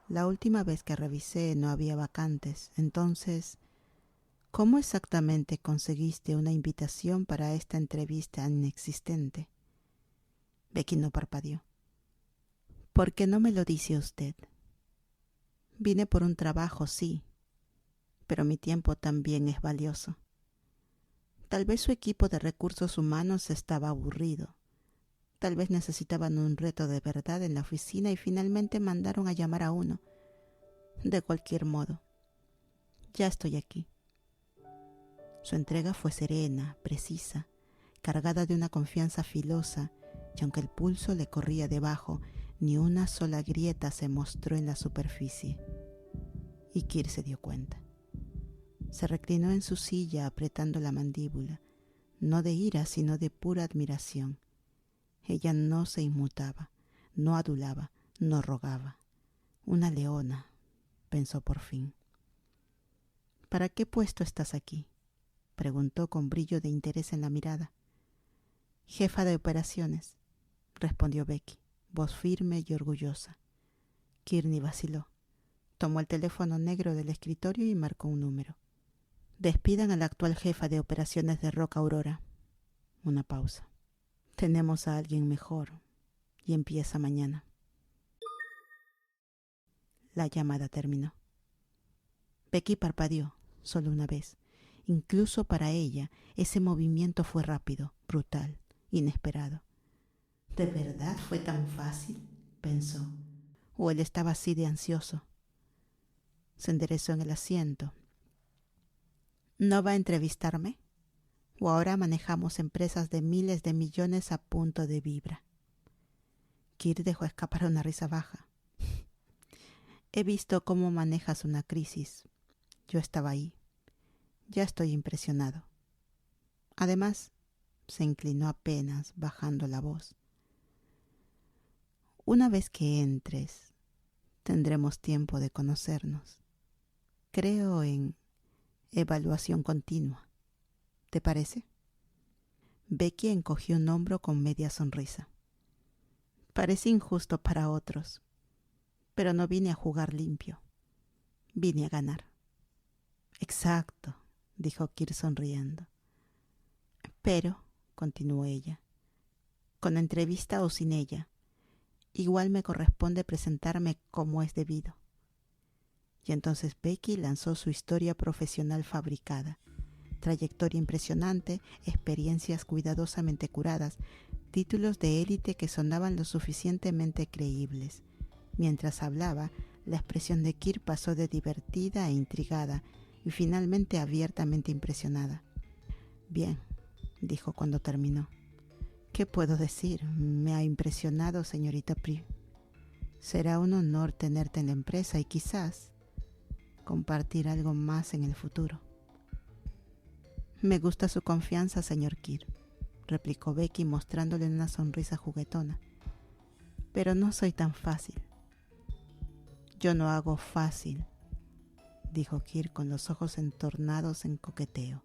«La última vez que revisé no había vacantes, entonces, ¿cómo exactamente conseguiste una invitación para esta entrevista inexistente?» Becky no parpadeó. «¿Por qué no me lo dice usted?» «Vine por un trabajo, sí, pero mi tiempo también es valioso». Tal vez su equipo de recursos humanos estaba aburrido. Tal vez necesitaban un reto de verdad en la oficina y finalmente mandaron a llamar a uno. De cualquier modo, ya estoy aquí. Su entrega fue serena, precisa, cargada de una confianza filosa, y aunque el pulso le corría debajo, ni una sola grieta se mostró en la superficie. Y Kir se dio cuenta. Se reclinó en su silla apretando la mandíbula, no de ira sino de pura admiración. Ella no se inmutaba, no adulaba, no rogaba. Una leona, pensó por fin. «¿Para qué puesto estás aquí?», preguntó con brillo de interés en la mirada. «Jefa de operaciones», respondió Becky, voz firme y orgullosa. Kearney vaciló. Tomó el teléfono negro del escritorio y marcó un número. «Despidan a la actual jefa de operaciones de Roca Aurora». Una pausa. «Tenemos a alguien mejor y empieza mañana». La llamada terminó. Becky parpadeó solo una vez. Incluso para ella, ese movimiento fue rápido, brutal, inesperado. ¿De verdad fue tan fácil?, pensó. ¿O él estaba así de ansioso? Se enderezó en el asiento. ¿No va a entrevistarme? ¿O ahora manejamos empresas de miles de millones a punto de vibra? Kir dejó escapar una risa baja. He visto cómo manejas una crisis. Yo estaba ahí. Ya estoy impresionado. Además, se inclinó apenas, bajando la voz. Una vez que entres, tendremos tiempo de conocernos. Creo en evaluación continua. ¿Te parece? Becky encogió un hombro con media sonrisa. Parece injusto para otros, pero no vine a jugar limpio. Vine a ganar. Exacto, dijo Kir sonriendo. Pero, continuó ella, con entrevista o sin ella, igual me corresponde presentarme como es debido. Y entonces Becky lanzó su historia profesional fabricada. Trayectoria impresionante, experiencias cuidadosamente curadas, títulos de élite que sonaban lo suficientemente creíbles. Mientras hablaba, la expresión de Kir pasó de divertida a intrigada y finalmente abiertamente impresionada. Bien, dijo cuando terminó. ¿Qué puedo decir? Me ha impresionado, señorita Pri. Será un honor tenerte en la empresa y quizás compartir algo más en el futuro. Me gusta su confianza, señor Kir, replicó Becky mostrándole una sonrisa juguetona. Pero no soy tan fácil. Yo no hago fácil, dijo Kir con los ojos entornados en coqueteo.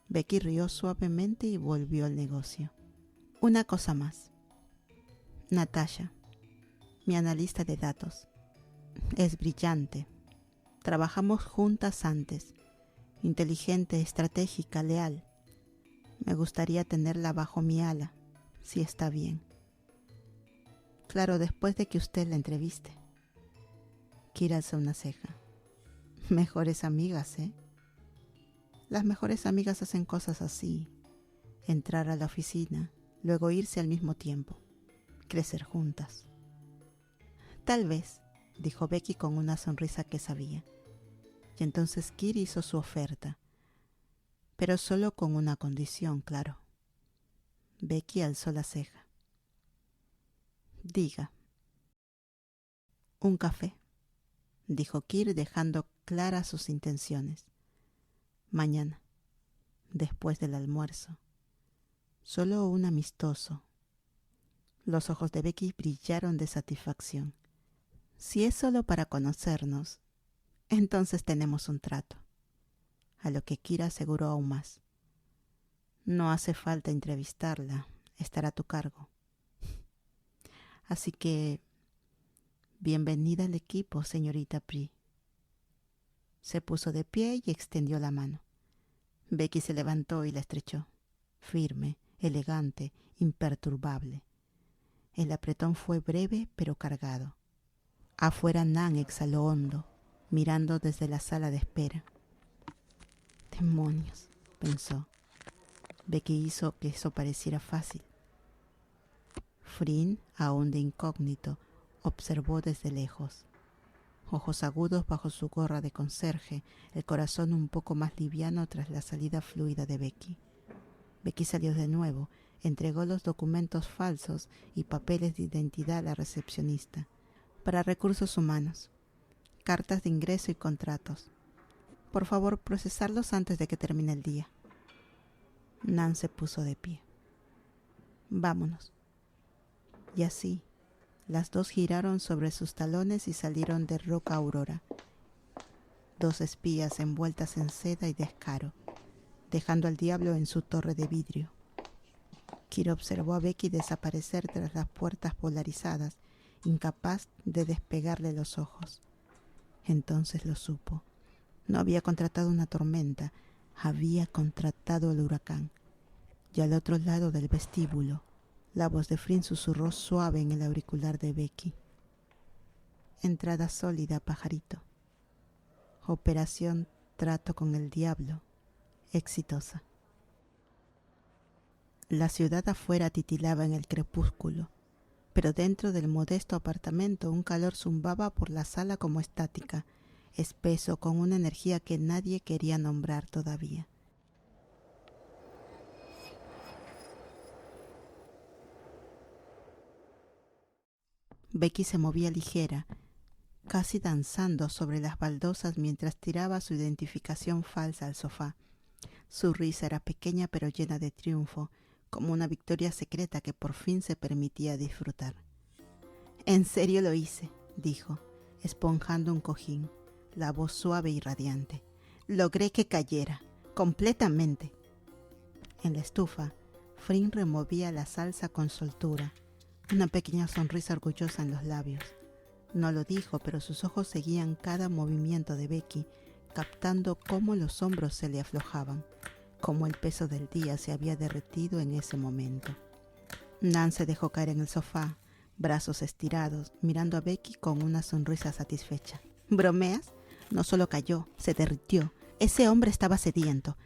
Becky rió suavemente y volvió al negocio. Una cosa más. Natasha, mi analista de datos, es brillante. Trabajamos juntas antes. Inteligente, estratégica, leal. Me gustaría tenerla bajo mi ala, si está bien. Claro, después de que usted la entreviste. Kir alzó una ceja. Mejores amigas, ¿eh? Las mejores amigas hacen cosas así. Entrar a la oficina, luego irse al mismo tiempo. Crecer juntas. Tal vez, dijo Becky con una sonrisa que sabía. Y entonces Kir hizo su oferta. Pero solo con una condición, claro. Becky alzó la ceja. Diga. Un café, dijo Kir dejando claras sus intenciones. Mañana, después del almuerzo. Solo un amistoso. Los ojos de Becky brillaron de satisfacción. Si es solo para conocernos, entonces tenemos un trato. A lo que Kir aseguró aún más. No hace falta entrevistarla, estará a tu cargo. Así que, bienvenida al equipo, señorita Pri. Se puso de pie y extendió la mano. Becky se levantó y la estrechó. Firme, elegante, imperturbable. El apretón fue breve pero cargado. Afuera Nan exhaló hondo, mirando desde la sala de espera. Demonios, pensó. Becky hizo que eso pareciera fácil. Frin, aún de incógnito, observó desde lejos. Ojos agudos bajo su gorra de conserje, el corazón un poco más liviano tras la salida fluida de Becky. Becky salió de nuevo, entregó los documentos falsos y papeles de identidad a la recepcionista. Para recursos humanos. Cartas de ingreso y contratos. Por favor, procesarlos antes de que termine el día. Nan se puso de pie. Vámonos. Y así, las dos giraron sobre sus talones y salieron de Roca Aurora. Dos espías envueltas en seda y descaro, dejando al diablo en su torre de vidrio. Kir observó a Becky desaparecer tras las puertas polarizadas, incapaz de despegarle los ojos. Entonces lo supo. No había contratado una tormenta, había contratado el huracán. Y al otro lado del vestíbulo, la voz de Frin susurró suave en el auricular de Becky. Entrada sólida, pajarito. Operación Trato con el Diablo. Exitosa. La ciudad afuera titilaba en el crepúsculo, pero dentro del modesto apartamento un calor zumbaba por la sala como estática, espeso, con una energía que nadie quería nombrar todavía. Becky se movía ligera, casi danzando sobre las baldosas mientras tiraba su identificación falsa al sofá. Su risa era pequeña pero llena de triunfo, como una victoria secreta que por fin se permitía disfrutar. «En serio lo hice», dijo, esponjando un cojín, la voz suave y radiante. «Logré que cayera, completamente». En la estufa, Fring removía la salsa con soltura, una pequeña sonrisa orgullosa en los labios. No lo dijo, pero sus ojos seguían cada movimiento de Becky, captando cómo los hombros se le aflojaban, cómo el peso del día se había derretido en ese momento. Nan se dejó caer en el sofá, brazos estirados, mirando a Becky con una sonrisa satisfecha. ¿Bromeas? No solo cayó, se derritió. Ese hombre estaba sediento.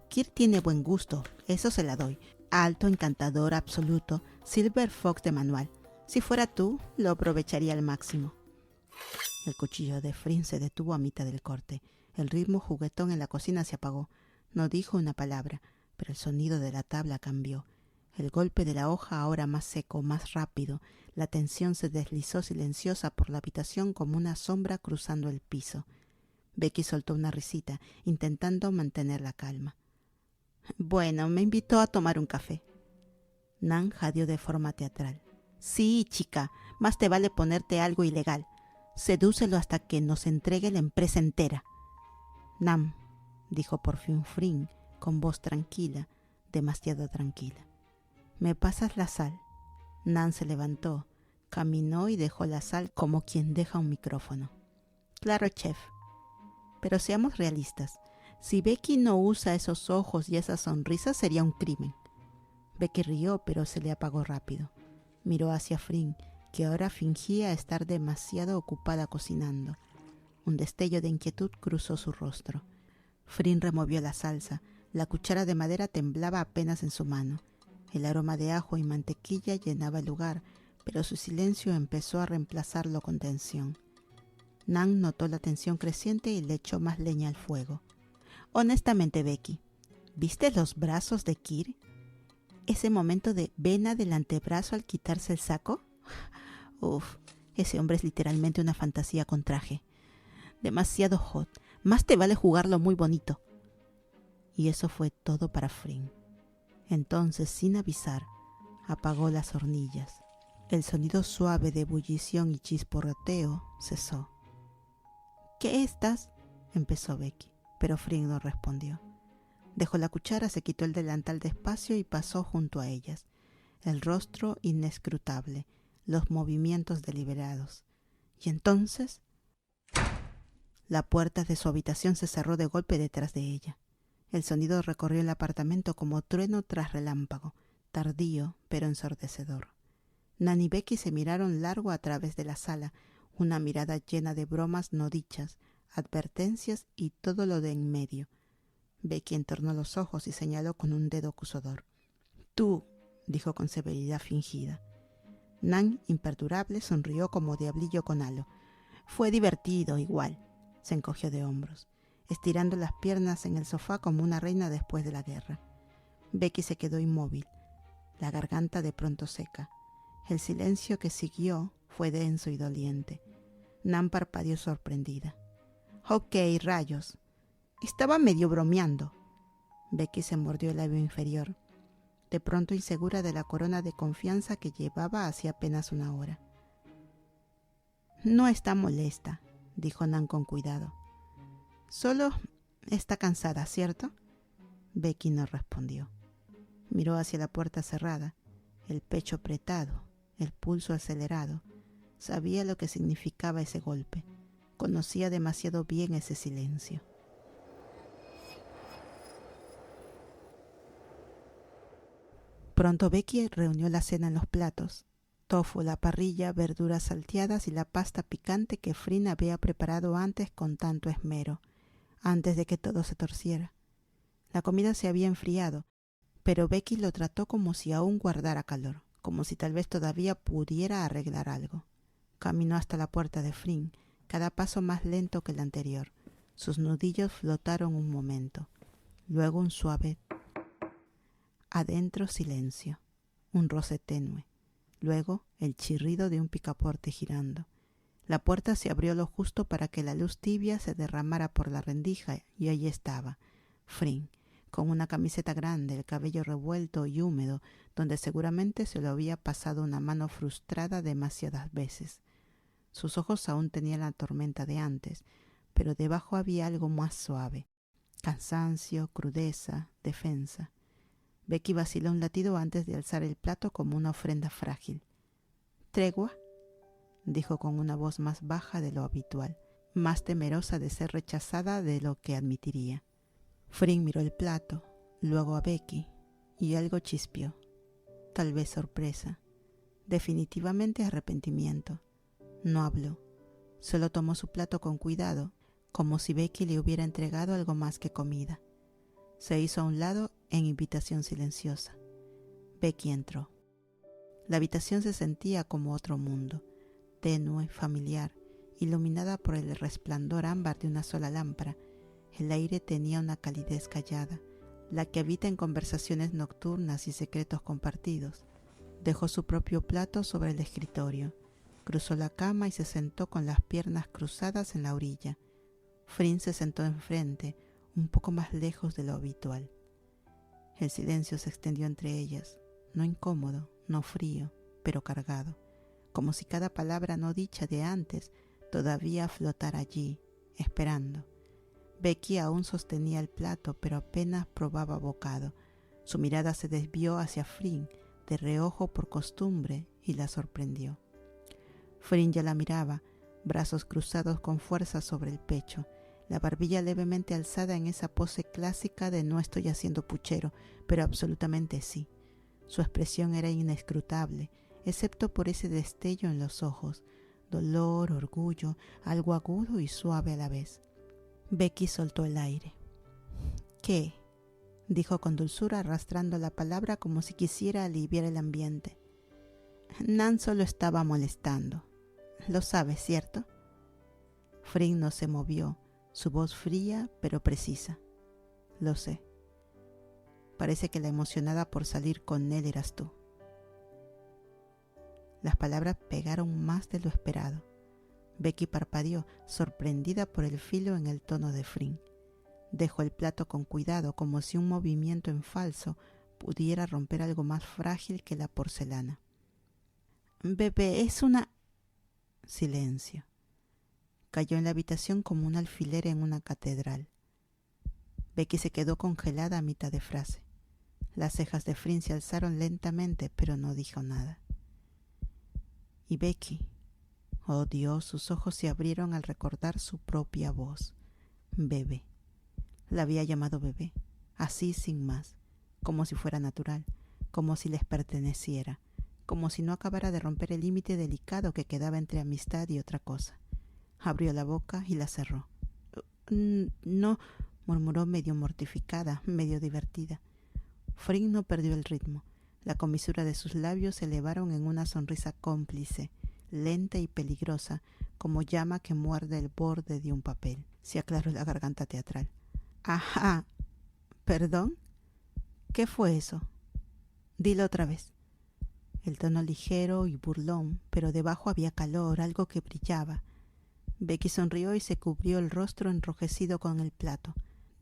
Kirk tiene buen gusto, eso se la doy. Alto, encantador, absoluto, Silver Fox de manual. Si fuera tú, lo aprovecharía al máximo. El cuchillo de Fring se detuvo a mitad del corte. El ritmo juguetón en la cocina se apagó. No dijo una palabra, pero el sonido de la tabla cambió. El golpe de la hoja ahora más seco, más rápido. La tensión se deslizó silenciosa por la habitación como una sombra cruzando el piso. Becky soltó una risita, intentando mantener la calma. «Bueno, me invitó a tomar un café». Nan jadeó de forma teatral. «Sí, chica, más te vale ponerte algo ilegal. Sedúcelo hasta que nos entregue la empresa entera». «Nan», dijo por fin Fring, con voz tranquila, demasiado tranquila. «¿Me pasas la sal?» Nan se levantó, caminó y dejó la sal como quien deja un micrófono. «Claro, chef. Pero seamos realistas. Si Becky no usa esos ojos y esa sonrisa sería un crimen». Becky rió, pero se le apagó rápido. Miró hacia Fring, que ahora fingía estar demasiado ocupada cocinando. Un destello de inquietud cruzó su rostro. Fring removió la salsa. La cuchara de madera temblaba apenas en su mano. El aroma de ajo y mantequilla llenaba el lugar, pero su silencio empezó a reemplazarlo con tensión. Nan notó la tensión creciente y le echó más leña al fuego. «Honestamente, Becky, ¿viste los brazos de Kirk? Ese momento de vena del antebrazo al quitarse el saco? Uf, ese hombre es literalmente una fantasía con traje. Demasiado hot. Más te vale jugarlo muy bonito». Y eso fue todo para Fring. Entonces, sin avisar, apagó las hornillas. El sonido suave de ebullición y chisporroteo cesó. «¿Qué estás?» empezó Becky, pero Fring no respondió. Dejó la cuchara, se quitó el delantal despacio y pasó junto a ellas, el rostro inescrutable, los movimientos deliberados. Y entonces, la puerta de su habitación se cerró de golpe detrás de ella. El sonido recorrió el apartamento como trueno tras relámpago, tardío pero ensordecedor. Nan y Becky se miraron largo a través de la sala, una mirada llena de bromas no dichas, advertencias y todo lo de en medio. Becky entornó los ojos y señaló con un dedo acusador. «Tú», dijo con severidad fingida. Nan, imperturbable, sonrió como diablillo con halo. «Fue divertido, igual», se encogió de hombros, estirando las piernas en el sofá como una reina después de la guerra. Becky se quedó inmóvil, la garganta de pronto seca. El silencio que siguió fue denso y doliente. Nan parpadeó sorprendida. «Ok, rayos. Estaba medio bromeando». Becky se mordió el labio inferior, de pronto insegura de la corona de confianza que llevaba hacía apenas una hora. «No está molesta», dijo Nan con cuidado. «Solo está cansada, ¿cierto?» Becky no respondió. Miró hacia la puerta cerrada, el pecho apretado, el pulso acelerado. Sabía lo que significaba ese golpe. Conocía demasiado bien ese silencio. Pronto Becky reunió la cena en los platos. Tofu, la parrilla, verduras salteadas y la pasta picante que Fring había preparado antes con tanto esmero, antes de que todo se torciera. La comida se había enfriado, Pero Becky lo trató como si aún guardara calor, como si tal vez todavía pudiera arreglar algo. Caminó hasta la puerta de Flynn, cada paso más lento que el anterior. Sus nudillos flotaron un momento, luego un suave. Adentro silencio, un roce tenue, luego el chirrido de un picaporte girando. La puerta se abrió lo justo para que la luz tibia se derramara por la rendija y allí estaba, Flynn, con una camiseta grande, el cabello revuelto y húmedo, donde seguramente se lo había pasado una mano frustrada demasiadas veces. Sus ojos aún tenían la tormenta de antes, pero debajo había algo más suave, cansancio, crudeza, defensa. Becky vaciló un latido antes de alzar el plato como una ofrenda frágil. «¿Tregua?», dijo con una voz más baja de lo habitual, más temerosa de ser rechazada de lo que admitiría. Flynn miró el plato, luego a Becky, y algo chispeó. Tal vez sorpresa, definitivamente arrepentimiento. No habló, solo tomó su plato con cuidado, como si Becky le hubiera entregado algo más que comida. Se hizo a un lado en invitación silenciosa. Becky entró. La habitación se sentía como otro mundo, tenue, familiar, iluminada por el resplandor ámbar de una sola lámpara. El aire tenía una calidez callada, la que habita en conversaciones nocturnas y secretos compartidos. Dejó su propio plato sobre el escritorio, cruzó la cama y se sentó con las piernas cruzadas en la orilla. Flynn se sentó enfrente, un poco más lejos de lo habitual. El silencio se extendió entre ellas, no incómodo, no frío, pero cargado, como si cada palabra no dicha de antes todavía flotara allí, esperando. Becky aún sostenía el plato, pero apenas probaba bocado. Su mirada se desvió hacia Flynn, de reojo por costumbre, y la sorprendió. Flynn ya la miraba, brazos cruzados con fuerza sobre el pecho, la barbilla levemente alzada en esa pose clásica de no estoy haciendo puchero, pero absolutamente sí. Su expresión era inescrutable, excepto por ese destello en los ojos, dolor, orgullo, algo agudo y suave a la vez. Becky soltó el aire. «¿Qué?», dijo con dulzura, arrastrando la palabra como si quisiera aliviar el ambiente. «Nan solo estaba molestando. Lo sabes, ¿cierto?». Flynn no se movió, su voz fría pero precisa. «Lo sé. Parece que la emocionada por salir con él eras tú». Las palabras pegaron más de lo esperado. Becky parpadeó, sorprendida por el filo en el tono de Flynn. Dejó el plato con cuidado, como si un movimiento en falso pudiera romper algo más frágil que la porcelana. «Bebé, es una...». Silencio. Cayó en la habitación como un alfiler en una catedral. Becky se quedó congelada a mitad de frase. Las cejas de Flynn se alzaron lentamente, pero no dijo nada. Y Becky, oh Dios, sus ojos se abrieron al recordar su propia voz. Bebé. La había llamado bebé, así sin más, como si fuera natural, como si les perteneciera, como si no acabara de romper el límite delicado que quedaba entre amistad y otra cosa. Abrió la boca y la cerró. «No», murmuró medio mortificada, medio divertida. Flynn no perdió el ritmo. La comisura de sus labios se elevaron en una sonrisa cómplice, lenta y peligrosa, como llama que muerde el borde de un papel. Se aclaró la garganta teatral. «Ajá. ¿Perdón? ¿Qué fue eso? Dilo otra vez». El tono ligero y burlón, pero debajo había calor, algo que brillaba. Becky sonrió y se cubrió el rostro enrojecido con el plato.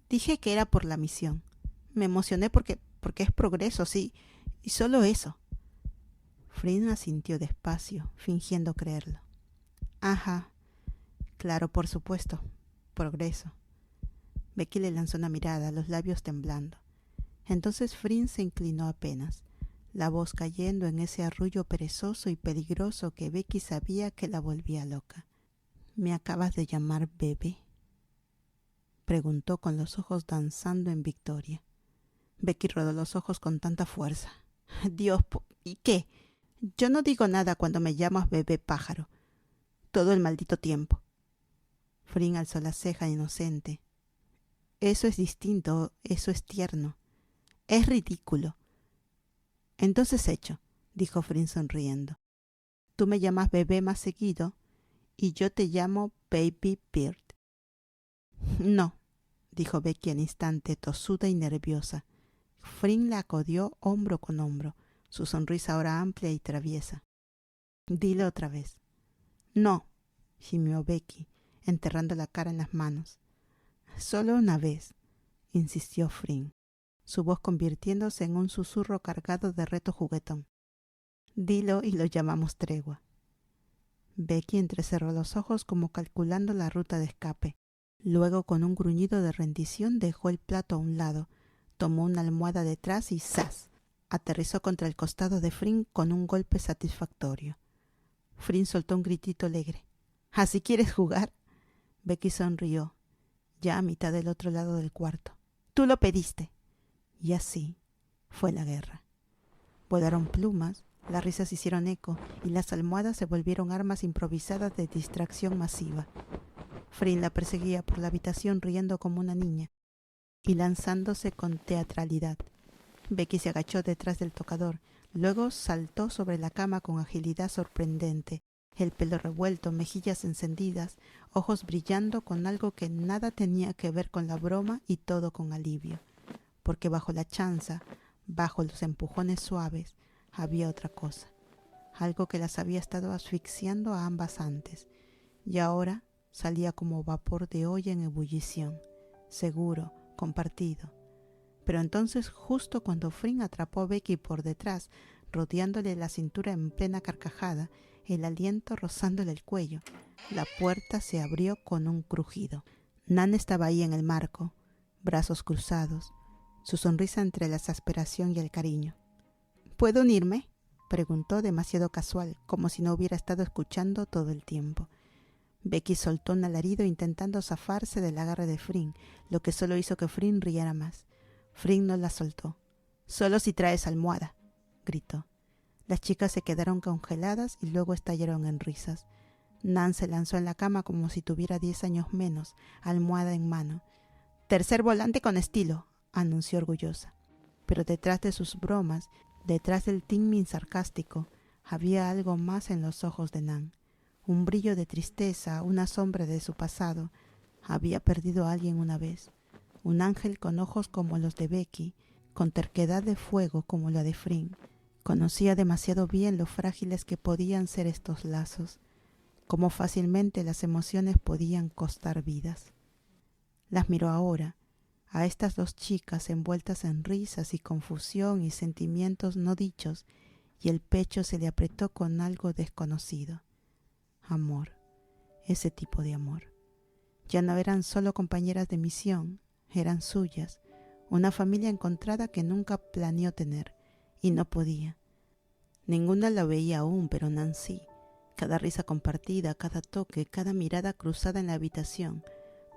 «Dije que era por la misión. Me emocioné porque es progreso, sí, y solo eso». Flynn asintió despacio, fingiendo creerlo. «Ajá, claro, por supuesto, progreso». Becky le lanzó una mirada, los labios temblando. Entonces Flynn se inclinó apenas, la voz cayendo en ese arrullo perezoso y peligroso que Becky sabía que la volvía loca. «¿Me acabas de llamar bebé?», preguntó con los ojos danzando en victoria. Becky rodó los ojos con tanta fuerza. «Dios, ¿y qué? Yo no digo nada cuando me llamas bebé pájaro. Todo el maldito tiempo». Flynn alzó la ceja inocente. «Eso es distinto, eso es tierno. Es ridículo. Entonces hecho, dijo Fring sonriendo. Tú me llamas bebé más seguido y yo te llamo Baby Bird. No, dijo Becky al instante, tosuda y nerviosa. Fring la acodió hombro con hombro, su sonrisa ahora amplia y traviesa. Dilo otra vez. No, gimió Becky, enterrando la cara en las manos. Solo una vez, insistió Fring, su voz convirtiéndose en un susurro cargado de reto juguetón. Dilo y lo llamamos tregua. Becky entrecerró los ojos como calculando la ruta de escape. Luego, con un gruñido de rendición, dejó el plato a un lado, tomó una almohada detrás y ¡zas! Aterrizó contra el costado de Fring con un golpe satisfactorio. Fring soltó un gritito alegre. ¿Así quieres jugar? Becky sonrió, ya a mitad del otro lado del cuarto. Tú lo pediste. Y así fue la guerra. Volaron plumas, las risas hicieron eco y las almohadas se volvieron armas improvisadas de distracción masiva. Fring la perseguía por la habitación riendo como una niña y lanzándose con teatralidad. Becky se agachó detrás del tocador, luego saltó sobre la cama con agilidad sorprendente, el pelo revuelto, mejillas encendidas, ojos brillando con algo que nada tenía que ver con la broma y todo con alivio, porque bajo la chanza, bajo los empujones suaves, había otra cosa, algo que las había estado asfixiando a ambas antes, y ahora salía como vapor de olla en ebullición, seguro, compartido. Pero entonces, justo cuando Fring atrapó a Becky por detrás, rodeándole la cintura en plena carcajada, el aliento rozándole el cuello, la puerta se abrió con un crujido. Nan estaba ahí en el marco, brazos cruzados, su sonrisa entre la exasperación y el cariño. ¿Puedo unirme?, preguntó demasiado casual, como si no hubiera estado escuchando todo el tiempo. Becky soltó un alarido intentando zafarse del agarre de Fring, lo que solo hizo que Fring riera más. Fring no la soltó. «Solo si traes almohada», gritó. Las chicas se quedaron congeladas y luego estallaron en risas. Nan se lanzó en la cama como si tuviera 10 años menos, almohada en mano. «Tercer volante con estilo», anunció orgullosa. Pero detrás de sus bromas, detrás del timing sarcástico, había algo más en los ojos de Nan. Un brillo de tristeza, una sombra de su pasado. Había perdido a alguien una vez. Un ángel con ojos como los de Becky, con terquedad de fuego como la de Fring. Conocía demasiado bien lo frágiles que podían ser estos lazos, cómo fácilmente las emociones podían costar vidas. Las miró ahora, a estas dos chicas envueltas en risas y confusión y sentimientos no dichos, y el pecho se le apretó con algo desconocido. Amor, ese tipo de amor. Ya no eran solo compañeras de misión, eran suyas, una familia encontrada que nunca planeó tener, y no podía. Ninguna la veía aún, pero Nan sí. Cada risa compartida, cada toque, cada mirada cruzada en la habitación,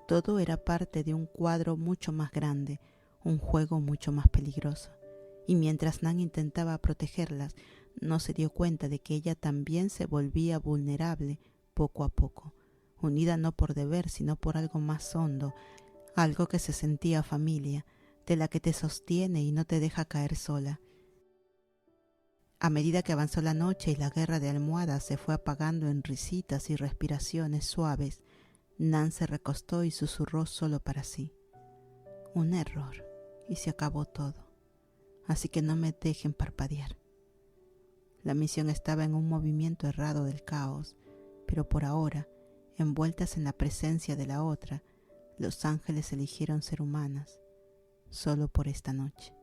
todo era parte de un cuadro mucho más grande, un juego mucho más peligroso. Y mientras Nan intentaba protegerlas, no se dio cuenta de que ella también se volvía vulnerable poco a poco, unida no por deber, sino por algo más hondo, algo que se sentía familia, de la que te sostiene y no te deja caer sola. A medida que avanzó la noche y la guerra de almohadas se fue apagando en risitas y respiraciones suaves, Nan se recostó y susurró solo para sí. Un error, y se acabó todo. Así que no me dejen parpadear. La misión estaba en un movimiento errado del caos, pero por ahora, envueltas en la presencia de la otra, los ángeles eligieron ser humanas, solo por esta noche.